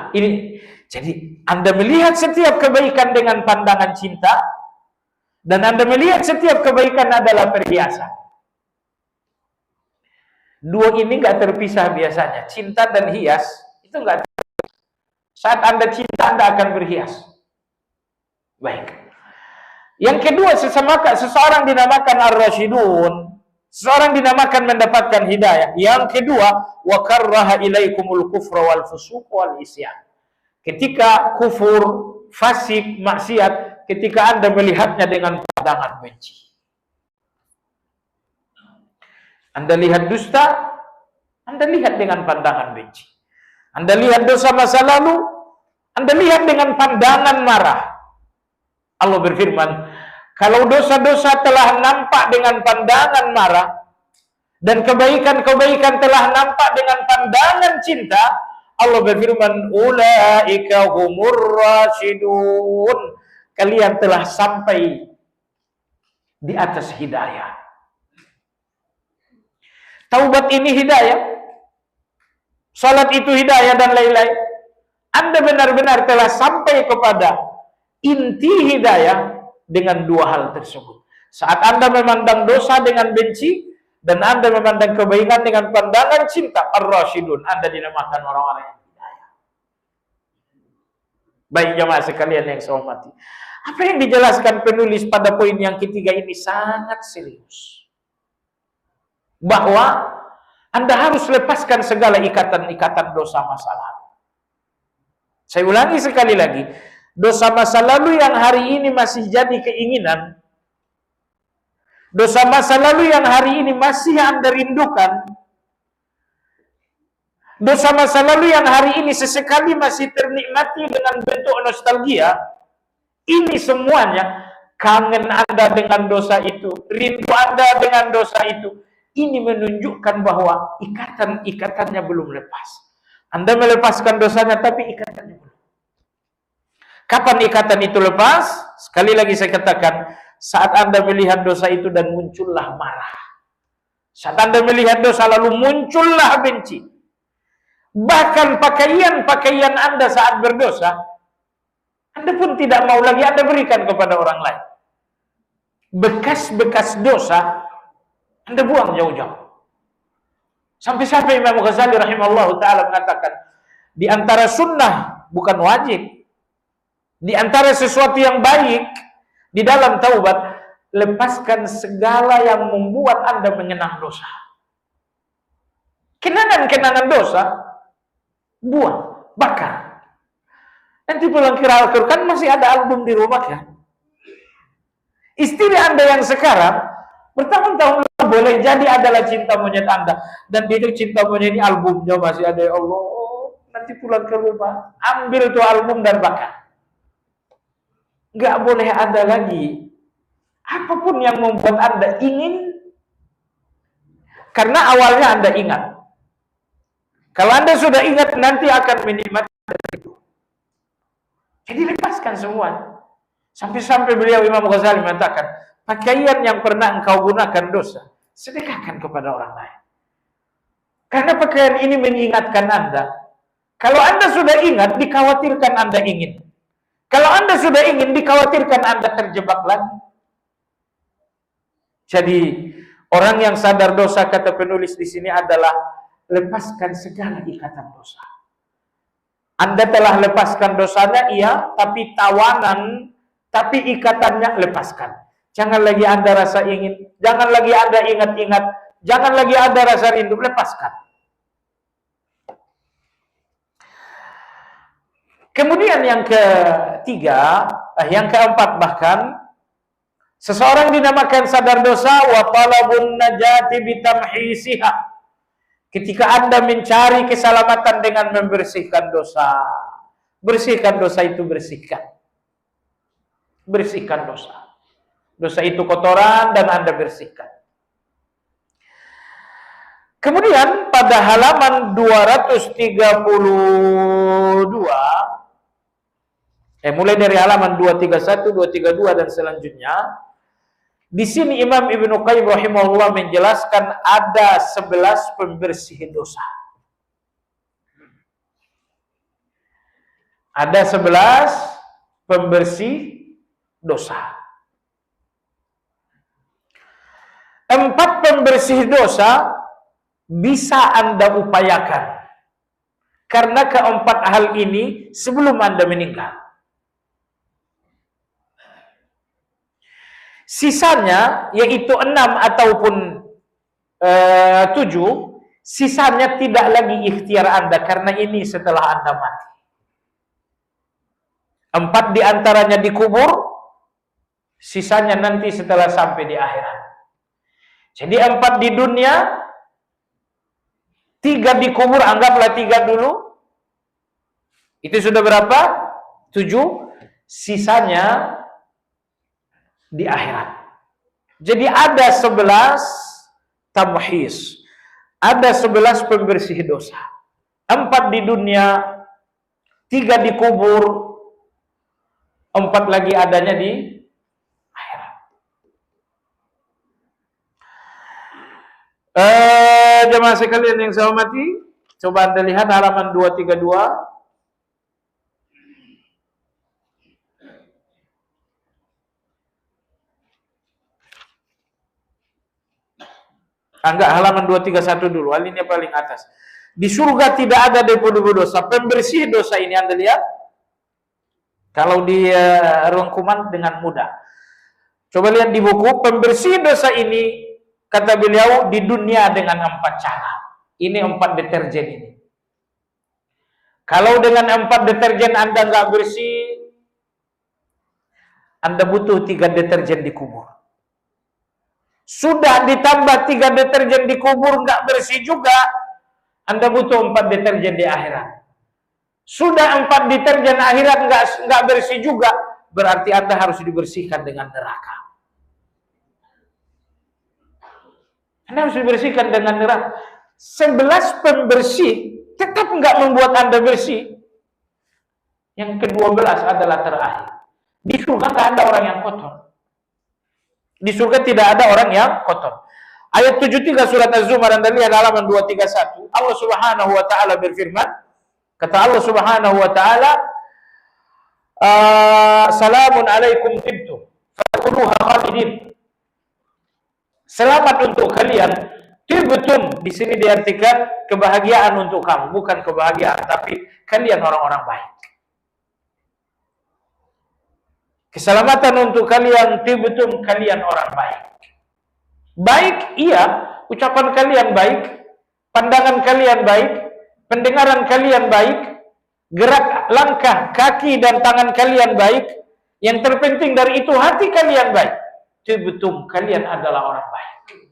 Jadi Anda melihat setiap kebaikan dengan pandangan cinta. Dan Anda melihat setiap kebaikan adalah perhiasan. Dua ini nggak terpisah biasanya. Cinta dan hias itu nggak terpisah. Saat Anda cinta, Anda akan berhias. Baik. Yang kedua, seseorang dinamakan ar-rasyidun. Seseorang dinamakan mendapatkan hidayah. Yang kedua, wa karraha ilaikumul kufra wal fusuq wal isyan. Ketika kufur, fasik, maksiat, ketika Anda melihatnya dengan pandangan benci. Anda lihat dusta, Anda lihat dengan pandangan benci. Anda lihat dosa masa lalu, Anda lihat dengan pandangan marah. Allah berfirman, kalau dosa-dosa telah nampak dengan pandangan marah, dan kebaikan-kebaikan telah nampak dengan pandangan cinta, Allah berfirman, ulaika humur rasyidun. Kalian telah sampai di atas hidayah. Taubat ini hidayah, salat itu hidayah, dan lain-lain. Anda benar-benar telah sampai kepada inti hidayah dengan dua hal tersebut. Saat Anda memandang dosa dengan benci, dan Anda memandang kebaikan dengan pandangan cinta, ar-rasyidun, Anda dinamakan orang-orang yang hidayah. Baik jemaah sekalian yang saya hormati, apa yang dijelaskan penulis pada poin yang ketiga ini sangat serius. Bahwa Anda harus lepaskan segala ikatan-ikatan dosa masa lalu. Saya ulangi sekali lagi, dosa masa lalu yang hari ini masih jadi keinginan, dosa masa lalu yang hari ini masih Anda rindukan, dosa masa lalu yang hari ini sesekali masih ternikmati dengan bentuk nostalgia, ini semuanya kangen Anda dengan dosa itu, rindu Anda dengan dosa itu. Ini menunjukkan bahwa ikatan-ikatannya belum lepas. Anda melepaskan dosanya, tapi ikatannya belum. Kapan ikatan itu lepas? Sekali lagi saya katakan, saat Anda melihat dosa itu dan muncullah marah. Saat Anda melihat dosa lalu muncullah benci. Bahkan pakaian-pakaian Anda saat berdosa, Anda pun tidak mau lagi Anda berikan kepada orang lain. Bekas-bekas dosa Anda buang jauh-jauh. Sampai-sampai Imam Ghazali rahimahullah ta'ala mengatakan, di antara sunnah, bukan wajib, di antara sesuatu yang baik di dalam taubat, lepaskan segala yang membuat Anda mengenang dosa. Kenangan-kenangan dosa, buang, bakar. Nanti pulang kira kan masih ada album di rumah kan? Istri Anda yang sekarang bertahun-tahun boleh jadi adalah cinta monyet Anda, dan itu cinta monyet ini albumnya masih ada. Ya Allah, nanti pulang ke rumah ambil tuh album dan bakar. Nggak boleh ada lagi apapun yang membuat Anda ingin, karena awalnya Anda ingat. Kalau Anda sudah ingat, nanti akan menikmati itu. Jadi lepaskan semua. Sampai-sampai beliau Imam Ghazali mengatakan, pakaian yang pernah engkau gunakan dosa, sedekahkan kepada orang lain. Karena pakaian ini mengingatkan Anda. Kalau Anda sudah ingat, dikhawatirkan Anda ingin. Kalau Anda sudah ingin, dikhawatirkan Anda terjebak lagi. Jadi orang yang sadar dosa, kata penulis di sini, adalah lepaskan segala ikatan dosa. Anda telah lepaskan dosanya, iya, tapi tawanan, tapi ikatannya lepaskan. Jangan lagi Anda rasa ingin, jangan lagi Anda ingat-ingat, jangan lagi Anda rasa rindu, lepaskan. Kemudian yang ketiga, yang keempat bahkan, seseorang dinamakan sadar dosa wa talabun najati bitamhisiha. Ketika Anda mencari keselamatan dengan membersihkan dosa. Bersihkan dosa itu bersihkan. Bersihkan dosa. Dosa itu kotoran dan Anda bersihkan. Kemudian pada halaman 232, mulai dari halaman 231, 232 dan selanjutnya, di sini Imam Ibnu Qayyim rahimahullah menjelaskan ada 11 pembersih dosa. Ada 11 pembersih dosa. 4 pembersih dosa bisa Anda upayakan. Karena keempat hal ini sebelum Anda meninggal. Sisanya, yaitu 6 ataupun 7, sisanya tidak lagi ikhtiar Anda, karena ini setelah Anda mati. 4 diantaranya dikubur, sisanya nanti setelah sampai di akhirat. Jadi 4 di dunia, 3 dikubur, anggaplah 3 dulu. Itu sudah berapa? 7. Sisanya di akhirat. Jadi ada 11 tamhis. Ada 11 pembersih dosa. 4 di dunia, 3 dikubur, 4 lagi adanya di akhirat. Jemaah sekalian yang saya hormati, coba Anda lihat halaman 232. Enggak, halaman 231 dulu, alinea paling atas. Di surga tidak ada debu-debu dosa. Pembersih dosa ini Anda lihat. Kalau di ruang kuman dengan mudah. Coba lihat di buku, pembersih dosa ini, kata beliau, di dunia dengan 4 cara. Ini 4 deterjen ini. Kalau dengan 4 deterjen Anda nggak bersih, Anda butuh 3 deterjen dikubur. Sudah ditambah 3 deterjen dikubur nggak bersih juga, Anda butuh 4 deterjen di akhirat. Sudah 4 deterjen akhirat nggak bersih juga, berarti Anda harus dibersihkan dengan neraka. Anda harus dibersihkan dengan neraka. 11 pembersih tetap nggak membuat Anda bersih. Yang ke-12 adalah terakhir. Di surga nggak ada orang yang kotor. Di surga tidak ada orang yang kotor. Ayat 73 surat Az-Zumar, Anda lihat halaman 231. Allah Subhanahu wa taala berfirman, kata Allah Subhanahu wa taala, "Salamun alaikum tibtum fadkhuluha khalidin." Selamat untuk kalian. Tibtum di sini diartikan kebahagiaan untuk kamu, bukan kebahagiaan, tapi kalian orang-orang baik. Keselamatan untuk kalian, tibtum, kalian orang baik. Baik, iya, ucapan kalian baik, pandangan kalian baik, pendengaran kalian baik, gerak langkah, kaki dan tangan kalian baik. Yang terpenting dari itu, hati kalian baik. Tibtum, kalian adalah orang baik.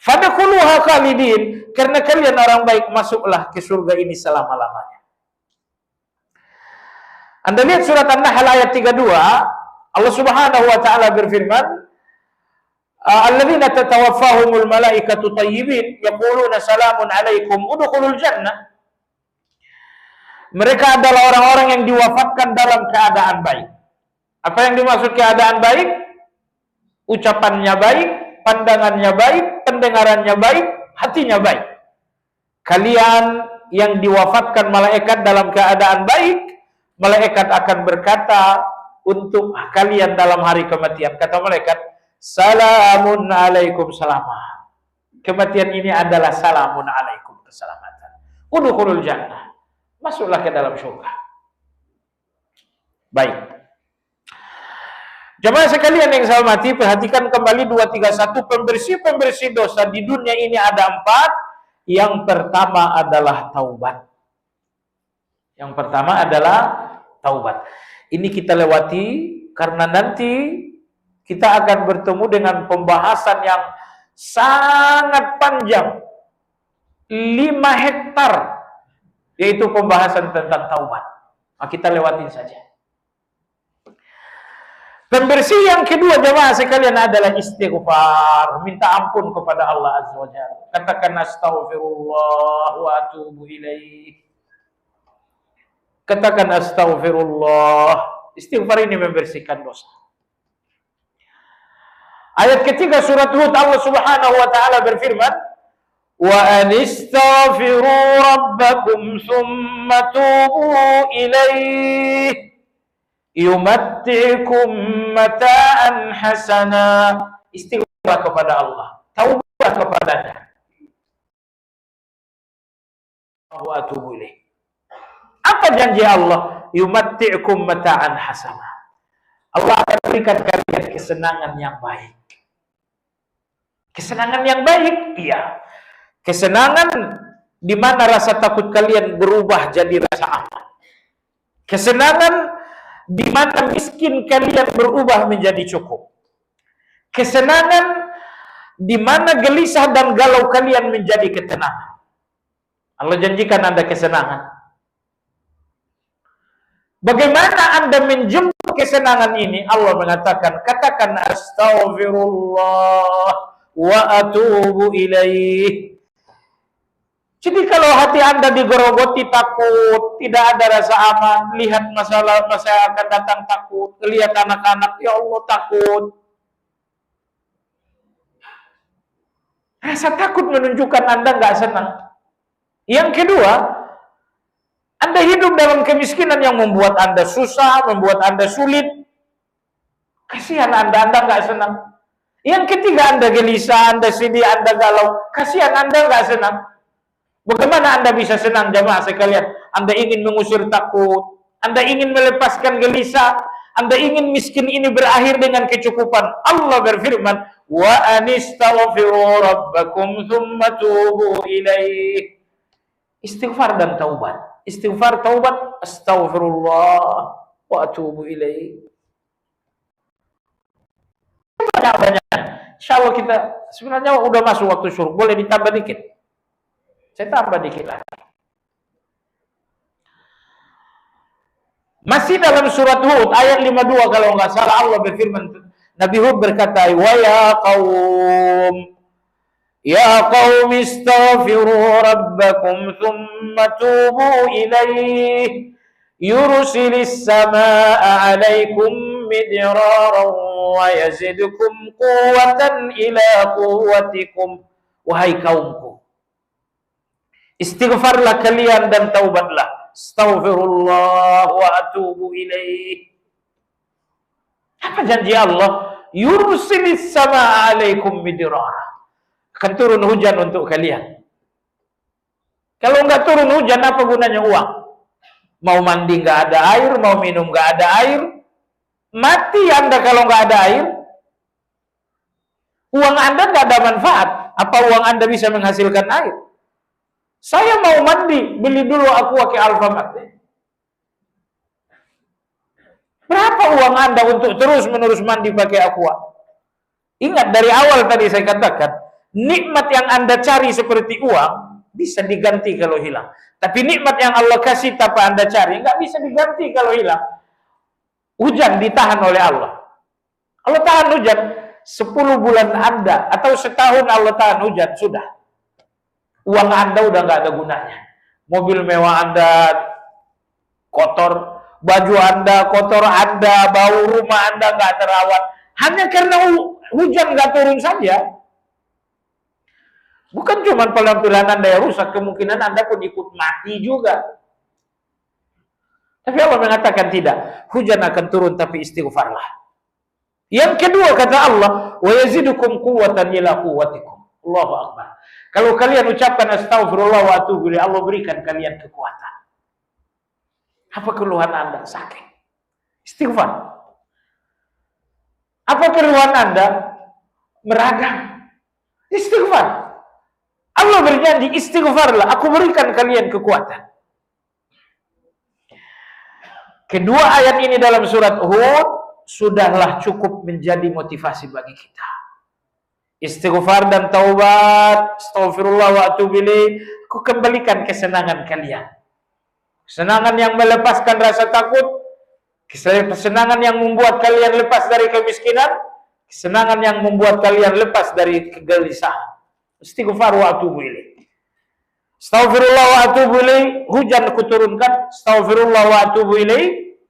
Fadkhuluha khalidin, karena kalian orang baik, masuklah ke surga ini selama-lamanya. Anda lihat surat An-Nahl ayat 32, Allah Subhanahu wa taala berfirman, "Alladzina tatawaffahumul malaikatu thayyibin yaquluna salamun alaikum udkhulul jannah." Mereka adalah orang-orang yang diwafatkan dalam keadaan baik. Apa yang dimaksud keadaan baik? Ucapannya baik, pandangannya baik, pendengarannya baik, hatinya baik. Kalian yang diwafatkan malaikat dalam keadaan baik, malaikat akan berkata untuk kalian dalam hari kematian. Kata malaikat, salamun alaikum salamah. Kematian ini adalah salamun alaikum, keselamatan. Udkhulul jannah. Masuklah ke dalam surga. Baik. Jemaah sekalian yang saya hormati, perhatikan kembali 231 pembersih-pembersih dosa di dunia ini ada 4. Yang pertama adalah taubat. Yang pertama adalah taubat. Ini kita lewati karena nanti kita akan bertemu dengan pembahasan yang sangat panjang. 5 hektar. Yaitu pembahasan tentang taubat. Nah, kita lewatin saja. Pembersih yang kedua jemaah sekalian adalah istighfar, minta ampun kepada Allah Azza wa Jalla. Katakan astaghfirullah wa atubu ilaih. Katakan astaghfirullah. Istighfar ini membersihkan dosa. Ayat ketiga surat Hud, Allah Subhanahu wa taala berfirman, "Wa anistaghfiru rabbakum tsumma tubu ilaih. Yumatti'kum mata'an hasana." Istighfar kepada Allah, taubat kepadanya. Wa atubu ilaih. Apa janji Allah? Yumatti'kum mata'an hasana. Allah akan berikan kalian kesenangan yang baik. Kesenangan yang baik, iya. Kesenangan di mana rasa takut kalian berubah jadi rasa aman. Kesenangan di mana miskin kalian berubah menjadi cukup. Kesenangan di mana gelisah dan galau kalian menjadi ketenangan. Allah janjikan Anda kesenangan. Bagaimana Anda menjemput kesenangan ini? Allah mengatakan, katakan astaghfirullah wa atubu ilaih. Jadi kalau hati Anda digerogoti takut, tidak ada rasa aman, lihat masalah masa yang akan datang takut, lihat anak-anak, ya Allah takut. Rasa takut menunjukkan Anda nggak senang. Yang kedua, Anda hidup dalam kemiskinan yang membuat Anda susah, membuat Anda sulit. Kasihan Anda nggak senang. Yang ketiga, Anda gelisah, Anda sedih, Anda galau. Kasihan Anda nggak senang. Bagaimana Anda bisa senang jamaah sekalian? Anda ingin mengusir takut, Anda ingin melepaskan gelisah, Anda ingin miskin ini berakhir dengan kecukupan. Allah berfirman, wa anistaghfiru rabbakum tsumma tubu ilaih. Istighfar dan taubat. Istighfar, taubat, astaghfirullah wa atubu ilaih. Banyak-banyak. Insyaallah kita sebenarnya udah masuk waktu syurga, boleh ditambah dikit. Saya tambah dikit lagi. Masih dalam surat Hud ayat 52 kalau nggak salah, Allah berfirman, Nabi Hud berkata, wa ya qaum istaghfiru rabbakum thumma tubu ilaih yursilis samaa'a 'alaikum midraran wa yazidkum quwwatan ila quwwatikum. Wahai kaumku, istighfarlah kalian dan taubatlah. Astaghfirullah wa atubu ilaih. Apa janji Allah? Yursilis samaa'a 'alaikum midrara. Akan turun hujan untuk kalian. Kalau nggak turun hujan, apa gunanya uang? Mau mandi nggak ada air, mau minum nggak ada air. Mati Anda kalau nggak ada air. Uang Anda nggak ada manfaat. Apa uang Anda bisa menghasilkan air? Saya mau mandi, beli dulu Aqua ke Alfamart. Berapa uang Anda untuk terus-menerus mandi pakai Aqua? Ingat dari awal tadi saya katakan, nikmat yang Anda cari seperti uang bisa diganti kalau hilang. Tapi nikmat yang Allah kasih tanpa Anda cari nggak bisa diganti kalau hilang. Hujan ditahan oleh Allah. Allah tahan hujan 10 bulan Anda atau setahun Allah tahan hujan, sudah. Uang Anda udah nggak ada gunanya. Mobil mewah Anda kotor, baju Anda kotor, Anda bau, rumah Anda nggak terawat. Hanya karena hujan nggak turun saja. Bukan cuma penampilan Anda yang rusak, kemungkinan Anda pun ikut mati juga. Tapi Allah mengatakan tidak. Hujan akan turun tapi istighfarlah. Yang kedua kata Allah, wa yazidukum quwwatan ila quwwatikum. Allahu akbar. Kalau kalian ucapkan astagfirullah wa atubu ilaih, Allah berikan kalian kekuatan. Apa keluhan Anda? Sakit. Istighfar. Apa keluhan Anda? Meragang. Istighfar. Allah berjanji, istighfarlah, aku berikan kalian kekuatan. Kedua ayat ini dalam surat Hud sudahlah cukup menjadi motivasi bagi kita. Istighfar dan taubat, astagfirullah wa atubu ilaih, aku kembalikan kesenangan kalian. Kesenangan yang melepaskan rasa takut, kesenangan yang membuat kalian lepas dari kemiskinan, kesenangan yang membuat kalian lepas dari kegelisahan. Istighfar wa atubu ilaih. Astaghfirullah wa atubu ilaih, hujan aku turunkan, astaghfirullah wa atubu ilaih,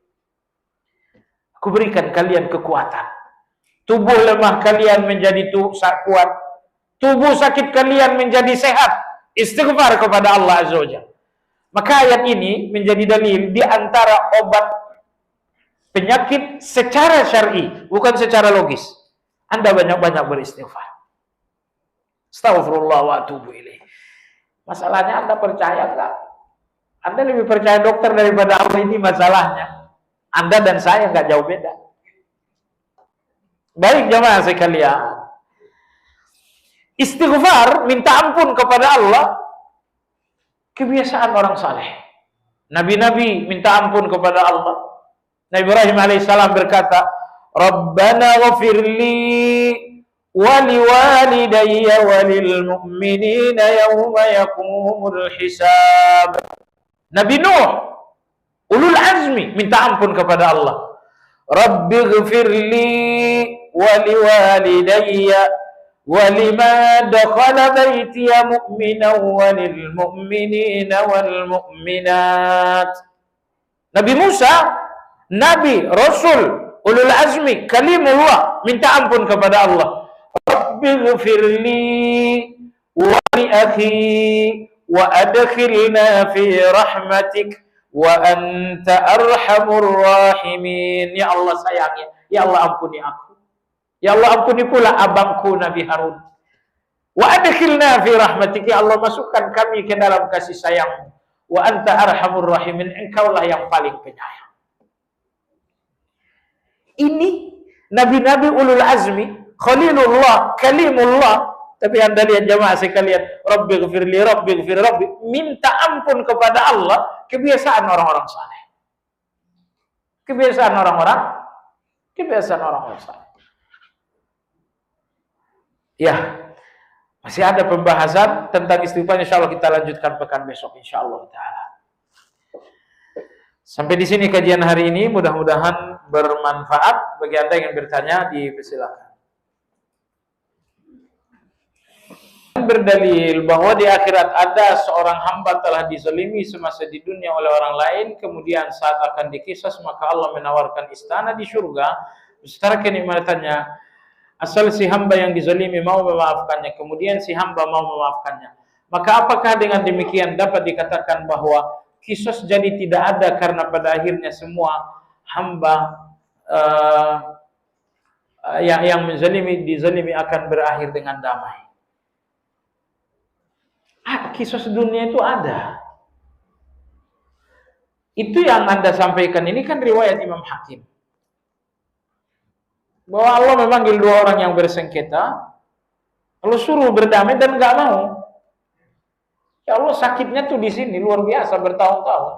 aku berikan kalian kekuatan. Tubuh lemah kalian menjadi kuat. Tubuh sakit kalian menjadi sehat. Istighfar kepada Allah Azza wa Jalla. Maka ayat ini menjadi dalil di antara obat penyakit secara syar'i, bukan secara logis. Anda banyak-banyak beristighfar. Astaghfirullah wa atubu ilaih. Masalahnya Anda percaya enggak? Anda lebih percaya dokter daripada Allah, ini masalahnya. Anda dan saya enggak jauh beda. Baik jemaah sekalian. Istighfar, minta ampun kepada Allah, kebiasaan orang saleh. Nabi-nabi minta ampun kepada Allah. Nabi Ibrahim alaihissalam berkata, Rabbana ghafirli waliwalidayya walil mu'minina yawma yakumul hisab. Nabi Nuh, ulul azmi, minta ampun kepada Allah. Rabbi ghafirli waliwalidayya walima dakhala baytiya mu'minan walil mu'minina wal mu'minat. Nabi Musa, Nabi, Rasul, ulul azmi, kalimullah, minta ampun kepada Allah. Rabbighfirli wa li akhi wa adkhilna fi rahmatik wa anta arhamur rahimin. Ya Allah sayangnya, ya Allah ampuni aku. Ya Allah ampuni pula abangku Nabi Harun. Wa adkhilna fi rahmatik, ya Allah masukkan kami ke dalam kasih sayang-Mu. Wa anta arhamur rahimin, engkaulah yang paling penyayang. Ini nabi-nabi ulul azmi, khalilullah, kalimullah. Tapi Anda lihat jemaah sekalian, Rabbighfirli, Rabbighfir, Rabbi, minta ampun kepada Allah, kebiasaan orang-orang saleh. Kebiasaan orang-orang saleh. Ya, masih ada pembahasan tentang istighfar, insyaallah kita lanjutkan pekan besok insyaallah taala. Sampai di sini kajian hari ini, mudah-mudahan bermanfaat. Bagi Anda yang bertanya, dipersilakan. Berdalil bahwa di akhirat ada seorang hamba telah dizalimi semasa di dunia oleh orang lain, kemudian saat akan dikisas maka Allah menawarkan istana di surga beserta kenikmatannya. Asal si hamba yang dizalimi mau memaafkannya, kemudian si hamba mau memaafkannya, maka apakah dengan demikian dapat dikatakan bahwa kisos jadi tidak ada karena pada akhirnya semua hamba yang dizalimi akan berakhir dengan damai? Kisos dunia itu ada. Itu yang Anda sampaikan ini kan riwayat Imam Hakim. Bahwa Allah memanggil dua orang yang bersengketa, lalu suruh berdamai dan nggak mau. Ya Allah, sakitnya tuh di sini luar biasa bertahun-tahun.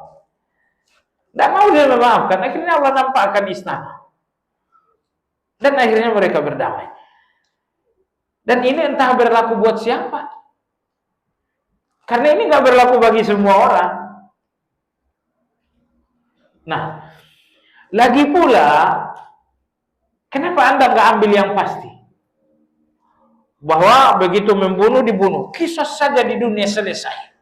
Nggak mau dia memaafkan. Akhirnya Allah nampakkan istana. Dan akhirnya mereka berdamai. Dan ini entah berlaku buat siapa. Karena ini nggak berlaku bagi semua orang. Nah, lagi pula, kenapa Anda nggak ambil yang pasti? Bahwa begitu membunuh, dibunuh. Kisos saja di dunia selesai.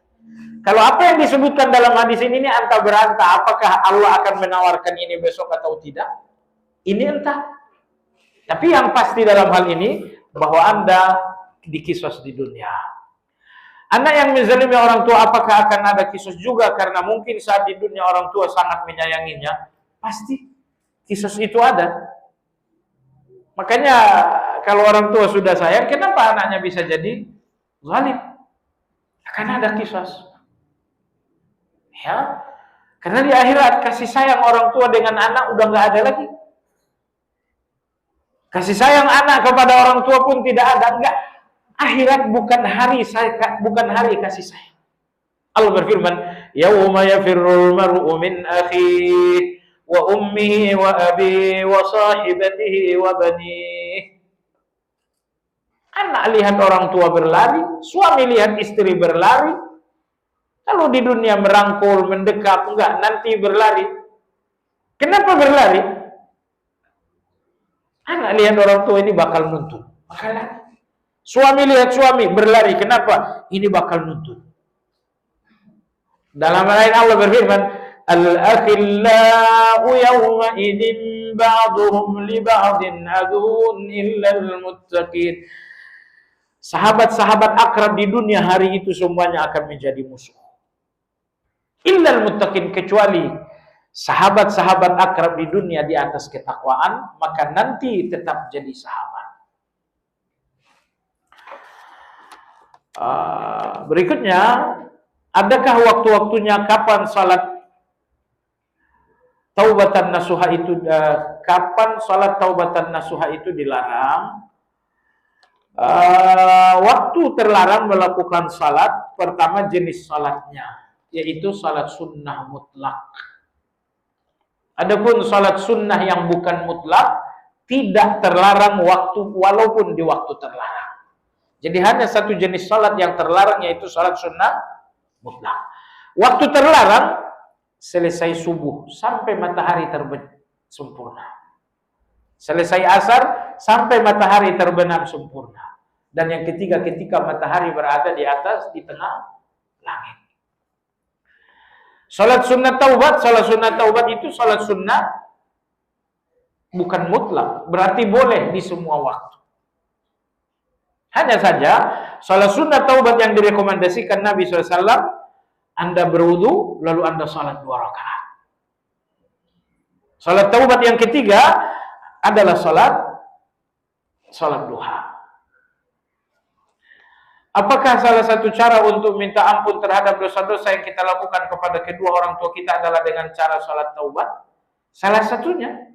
Kalau apa yang disebutkan dalam hadis ini antah berantah, apakah Allah akan menawarkan ini besok atau tidak? Ini entah. Tapi yang pasti dalam hal ini, bahwa Anda dikisos di dunia. Anak yang menzalimi orang tua, apakah akan ada kisos juga? Karena mungkin saat di dunia orang tua sangat menyayanginya. Pasti kisos itu ada. Makanya kalau orang tua sudah sayang, kenapa anaknya bisa jadi zalim? Karena ada kisos. Ya, karena di akhirat kasih sayang orang tua dengan anak udah nggak ada lagi. Kasih sayang anak kepada orang tua pun tidak ada. Enggak. Akhirat bukan hari kasih sayang. Allah berfirman, "Yauma yafirrul mar'u min akhihi wa ummihi wa abihi wa sahibatihi wa banihi." Anak lihat orang tua berlari, suami lihat istri berlari. Kalau di dunia merangkul, mendekap, enggak, nanti berlari. Kenapa berlari? Anak lihat orang tua ini bakal nuntut, bakal lari. Suami lihat suami berlari, kenapa? Ini bakal nuntut. Dalam lain Allah berfirman, "Al-akhillau yawma idzin ba'duhum li ba'din aduun illa al-muttaqin." Sahabat-sahabat akrab di dunia hari itu semuanya akan menjadi musuh. Illal muttaqin, kecuali sahabat-sahabat akrab di dunia di atas ketakwaan, maka nanti tetap jadi sahabat. Berikutnya, adakah waktu-waktunya kapan salat taubatan nasuha itu dilarang? Waktu terlarang melakukan salat, pertama jenis salatnya, yaitu salat sunnah mutlak. Adapun salat sunnah yang bukan mutlak tidak terlarang walaupun di waktu terlarang. Jadi hanya satu jenis salat yang terlarang, yaitu salat sunnah mutlak. Waktu terlarang selesai subuh sampai matahari terbenam sempurna. Selesai asar sampai matahari terbenam sempurna. Dan yang ketiga, ketika matahari berada di tengah langit. Salat sunnah taubat itu salat sunnah bukan mutlak, berarti boleh di semua waktu. Hanya saja salat sunnah taubat yang direkomendasikan Nabi SAW, Anda berwudu lalu Anda salat 2 rakaat. Salat taubat yang ketiga adalah salat duha. Apakah salah satu cara untuk minta ampun terhadap dosa-dosa yang kita lakukan kepada kedua orang tua kita adalah dengan cara salat taubat? Salah satunya.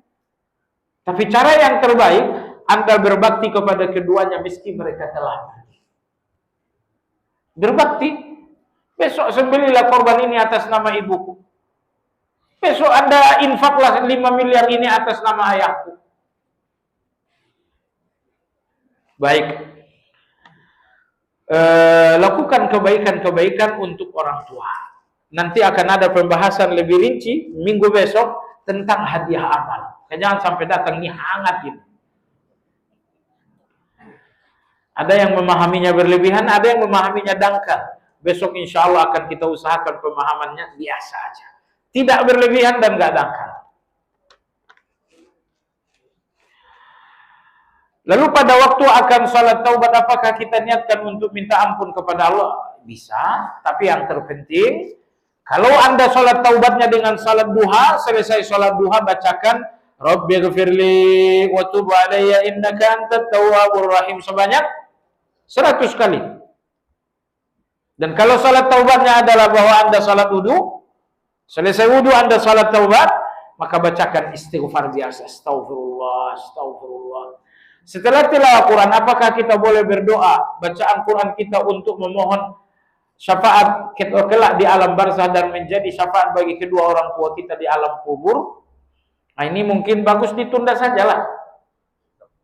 Tapi cara yang terbaik, Anda berbakti kepada keduanya meski mereka telah pergi. Berbakti. Besok sembelilah korban ini atas nama ibuku. Besok Anda infaklah 5 miliar ini atas nama ayahku. Baik. Lakukan kebaikan-kebaikan untuk orang tua. Nanti akan ada pembahasan lebih rinci minggu besok tentang hadiah amal. Jangan sampai datang nih hangat gitu. Ada yang memahaminya berlebihan, ada yang memahaminya dangkal. Besok insya Allah akan kita usahakan pemahamannya biasa aja. Tidak berlebihan dan gak dangkal. Lalu pada waktu akan salat taubat, apakah kita niatkan untuk minta ampun kepada Allah? Bisa, tapi yang terpenting, kalau Anda salat taubatnya dengan salat duha, selesai salat duha bacakan Rabbighfirli wa tub alayya innaka antat tawwabur rahim sebanyak 100 kali. Dan kalau salat taubatnya adalah bahwa Anda salat wudu, selesai wudu Anda salat taubat, maka bacakan istighfar biasa, astagfirullah, astagfirullah. Setelah tilawah Quran, apakah kita boleh berdoa, bacaan Quran kita untuk memohon syafaat kelak di alam barzah dan menjadi syafaat bagi kedua orang tua kita di alam kubur? Nah, ini mungkin bagus ditunda sajalah.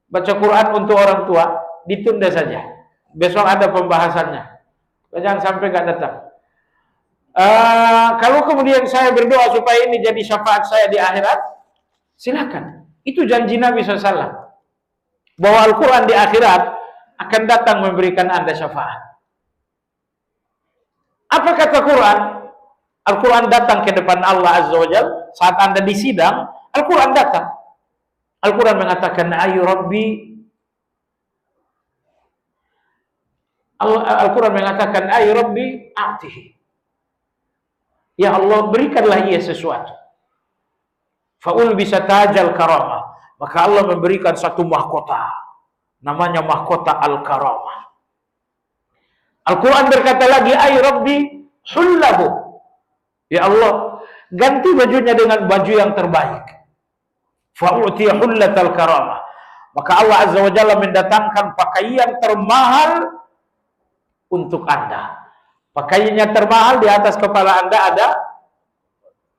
Baca Quran untuk orang tua, ditunda saja. Besok ada pembahasannya. Jangan sampai nggak datang. Kalau kemudian saya berdoa supaya ini jadi syafaat saya di akhirat, silakan. Itu janji Nabi SAW. Bahwa Al-Quran di akhirat akan datang memberikan Anda syafaat. Apa kata Quran? Al-Quran datang ke depan Allah Azza wa Jalla. Saat Anda di sidang, Al-Quran datang. Al-Quran mengatakan, ayu Rabbi. Al-Quran mengatakan, ayu Rabbi a'tihi. Ya Allah, berikanlah ia sesuatu. Fa'ul bisa tajal karamah. Maka Allah memberikan satu mahkota, namanya mahkota Al-Karamah. Al-Quran berkata lagi, ay Rabbi hullahu. Ya Allah, ganti bajunya dengan baju yang terbaik. Fa'u'tiya hullatal karamah. Maka Allah Azza wa Jalla mendatangkan pakaian termahal untuk Anda. Pakaiannya termahal, di atas kepala Anda ada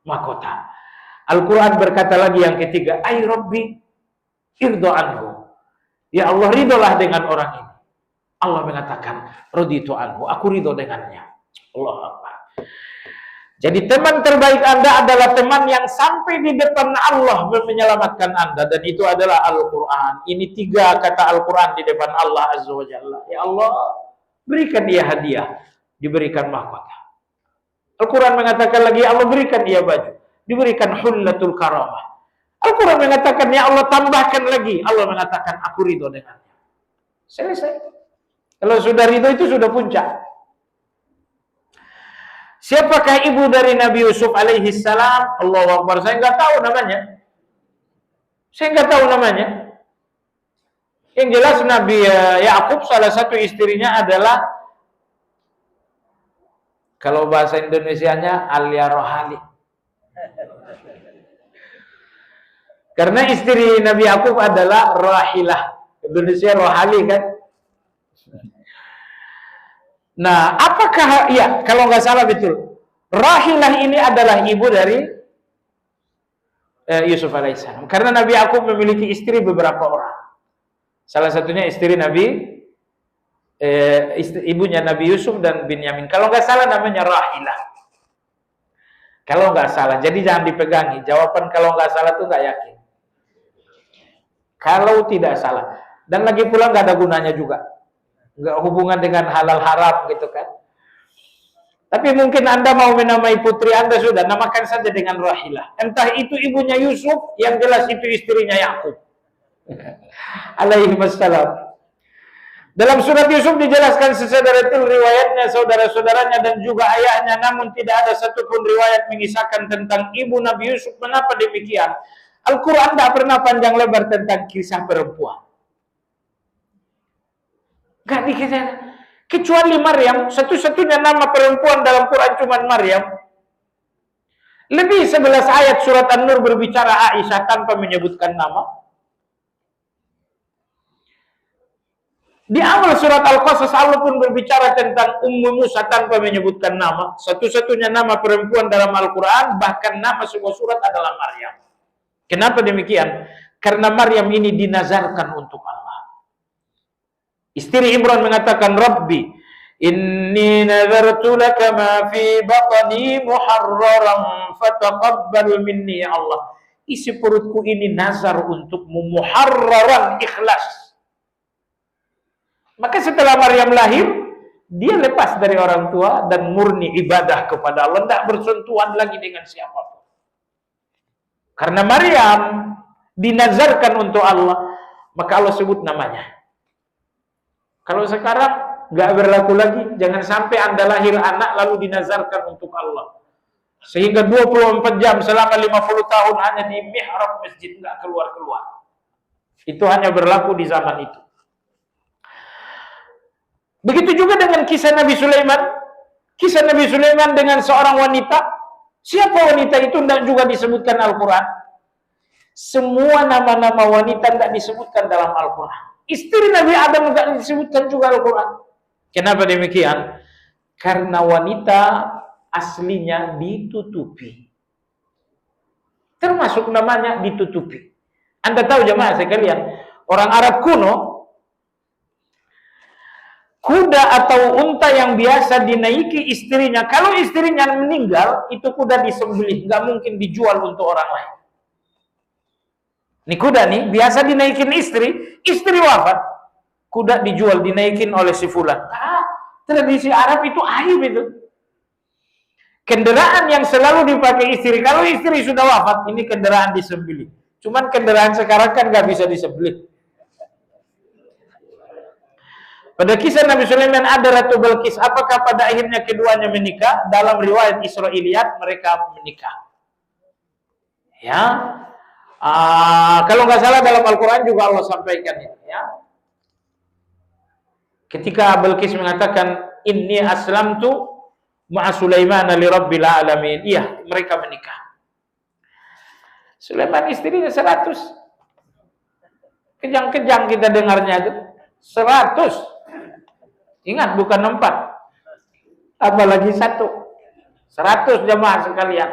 mahkota. Al-Quran berkata lagi yang ketiga, ay Rabbi irdo anhu. Ya Allah, ridolah dengan orang ini. Allah mengatakan, raditu anhu, aku ridho dengannya. Allah Akbar. Jadi teman terbaik Anda adalah teman yang sampai di depan Allah menyelamatkan Anda. Dan itu adalah Al-Quran. Ini 3 kata Al-Quran di depan Allah Azza wa Jalla. Ya Allah, berikan dia hadiah, diberikan mahkota. Al-Quran mengatakan lagi, Allah berikan dia baju, diberikan hullatul karamah. Al-Quran mengatakan, ya Allah tambahkan lagi. Allah mengatakan, aku ridho dengannya. Selesai. Kalau sudah ridho itu sudah puncak. Siapakah ibu dari Nabi Yusuf alaihi salam? Allahu Akbar. Saya nggak tahu namanya. Yang jelas Nabi Yakub salah satu istrinya adalah, kalau bahasa Indonesianya, Alia Rohali. Karena istri Nabi Yakub adalah Rahilah. Indonesia Rohali kan? Nah, apakah, ya, kalau nggak salah betul, Rahilah ini adalah ibu dari Yusuf alaihissalam. Karena Nabi Yakub memiliki istri beberapa orang. Salah satunya istri ibunya Nabi Yusuf dan Binyamin. Kalau nggak salah namanya Rahilah. Kalau nggak salah, jadi jangan dipegangi. Jawaban kalau nggak salah tuh nggak yakin. Kalau tidak salah, dan lagi pula nggak ada gunanya juga. Nggak hubungan dengan halal haram gitu kan. Tapi mungkin Anda mau menamai putri Anda, sudah namakan saja dengan Rahilah. Entah itu ibunya Yusuf, yang jelas itu istrinya Yakub alaihi wassalam. Dalam surat Yusuf dijelaskan sesedaratul riwayatnya, saudara-saudaranya dan juga ayahnya, namun tidak ada satupun riwayat mengisahkan tentang ibu Nabi Yusuf. Mengapa demikian? Al-Quran tidak pernah panjang lebar tentang kisah perempuan. Gak dikisah. Kecuali Maryam, satu-satunya nama perempuan dalam Quran cuma Maryam. Lebih 11 ayat surat An-Nur berbicara Aisyah tanpa menyebutkan nama. Di awal surat Al-Qasas Allah pun berbicara tentang Ummu Musa tanpa menyebutkan nama. Satu-satunya nama perempuan dalam Al-Quran, bahkan nama sebuah surat adalah Maryam. Kenapa demikian? Karena Maryam ini dinazarkan untuk Allah. Istri Imran mengatakan, Rabbi, inni nazartu laka ma fi batni muharraran fataqabbal minni ya Allah. Isi perutku ini nazar untukmu, muharraran, ikhlas. Maka setelah Maryam lahir, dia lepas dari orang tua dan murni ibadah kepada Allah, tidak bersentuhan lagi dengan siapapun. Karena Maryam dinazarkan untuk Allah, maka Allah sebut namanya. Kalau sekarang nggak berlaku lagi, jangan sampai Anda lahir anak lalu dinazarkan untuk Allah. Sehingga 24 jam selama 50 tahun hanya di mihrab masjid, nggak keluar-keluar. Itu hanya berlaku di zaman itu. Begitu juga dengan kisah Nabi Sulaiman. Kisah Nabi Sulaiman dengan seorang wanita. Siapa wanita itu tidak juga disebutkan Al-Quran. Semua nama-nama wanita tidak disebutkan dalam Al-Quran. Istri Nabi Adam tidak disebutkan juga Al-Quran. Kenapa demikian? Karena wanita aslinya ditutupi. Termasuk namanya ditutupi. Anda tahu jemaah sekalian, orang Arab kuno, kuda atau unta yang biasa dinaiki istrinya, kalau istrinya meninggal, itu kuda disembelih, nggak mungkin dijual untuk orang lain. Ini kuda nih, biasa dinaikin istri wafat, kuda dijual, dinaikin oleh si fulan. Tradisi Arab itu aib itu. Kendaraan yang selalu dipakai istri, kalau istri sudah wafat, ini kendaraan disembelih. Cuman kendaraan sekarang kan nggak bisa disembelih. Pada kisah Nabi Sulaiman ada Ratu Balqis. Apakah pada akhirnya keduanya menikah? Dalam riwayat Israiliyat mereka menikah. Ya, Kalau nggak salah dalam Al-Quran juga Allah sampaikan itu, ya. Ketika Bilqis mengatakan inni aslamtu ma'a Sulaiman li rabbil alamin. Iya, mereka menikah. Sulaiman istrinya 100. Kejang-kejang kita dengarnya itu. 100. Ingat, bukan 4. Apalagi 1. 100 jamaah sekalian.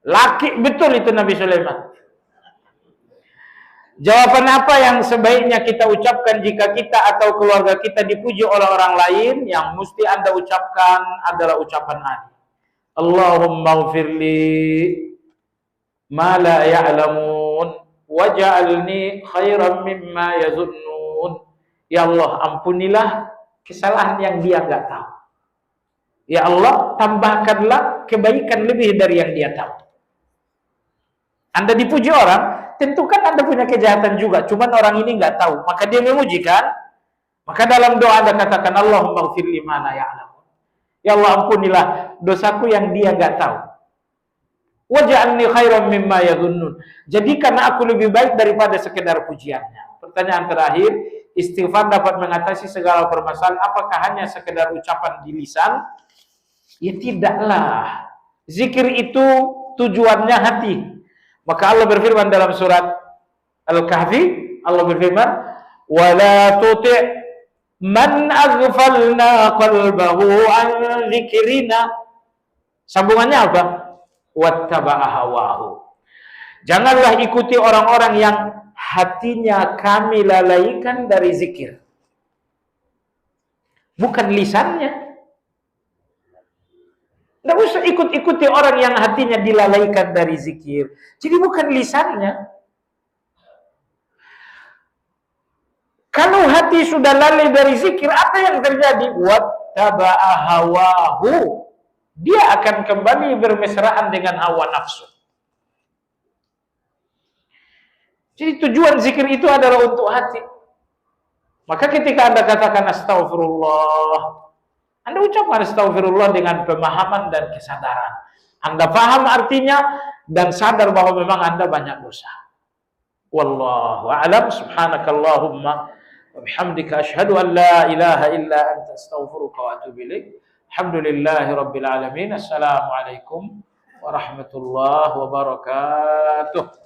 Laki betul itu Nabi Sulaiman. Jawaban apa yang sebaiknya kita ucapkan jika kita atau keluarga kita dipuji oleh orang lain? Yang mesti Anda ucapkan adalah ucapan Ali. Allahumma ghfirli ma la ya'lamun waj'alni khairan mimma yazunnun. Ya Allah, ampunilah kesalahan yang dia enggak tahu. Ya Allah, tambahkanlah kebaikan lebih dari yang dia tahu. Anda dipuji orang, tentu kan Anda punya kejahatan juga, cuman orang ini nggak tahu, maka dia memuji kan? Maka dalam doa Anda katakan Allahumma ghfirli ma la ya'lamun. Ya Allah, ampunilah dosaku yang dia nggak tahu. Waj'alni khairan mimma yadhunnun. Jadikan aku lebih baik daripada sekedar pujiannya. Pertanyaan terakhir, istighfar dapat mengatasi segala permasalahan, apakah hanya sekedar ucapan di lisan? Ya tidaklah. Zikir itu tujuannya hati. Maka Allah berfirman dalam surat Al-Kahfi, Allah berfirman, "Wala tuti' man aghfalna qalbahu an dzikrina." Sambungannya apa? Wattaba'a hawahu. Janganlah ikuti orang-orang yang hatinya kami lalaikan dari zikir. Bukan lisannya. Tidak usah ikut-ikuti orang yang hatinya dilalaikan dari zikir. Jadi bukan lisannya. Kalau hati sudah lalai dari zikir, apa yang terjadi? Wattaba'a hawahu. Dia akan kembali bermesraan dengan hawa nafsu. Jadi tujuan zikir itu adalah untuk hati. Maka ketika Anda katakan astagfirullah, Anda ucapkan astagfirullah dengan pemahaman dan kesadaran. Anda paham artinya dan sadar bahwa memang Anda banyak dosa. Wallahu a'lam. Subhanakallahumma wa bihamdika asyhadu an la ilaha illa anta astaghfiruka wa atubu ilaik. Alhamdulillahi rabbil alamin. Assalamualaikum warahmatullahi wabarakatuh.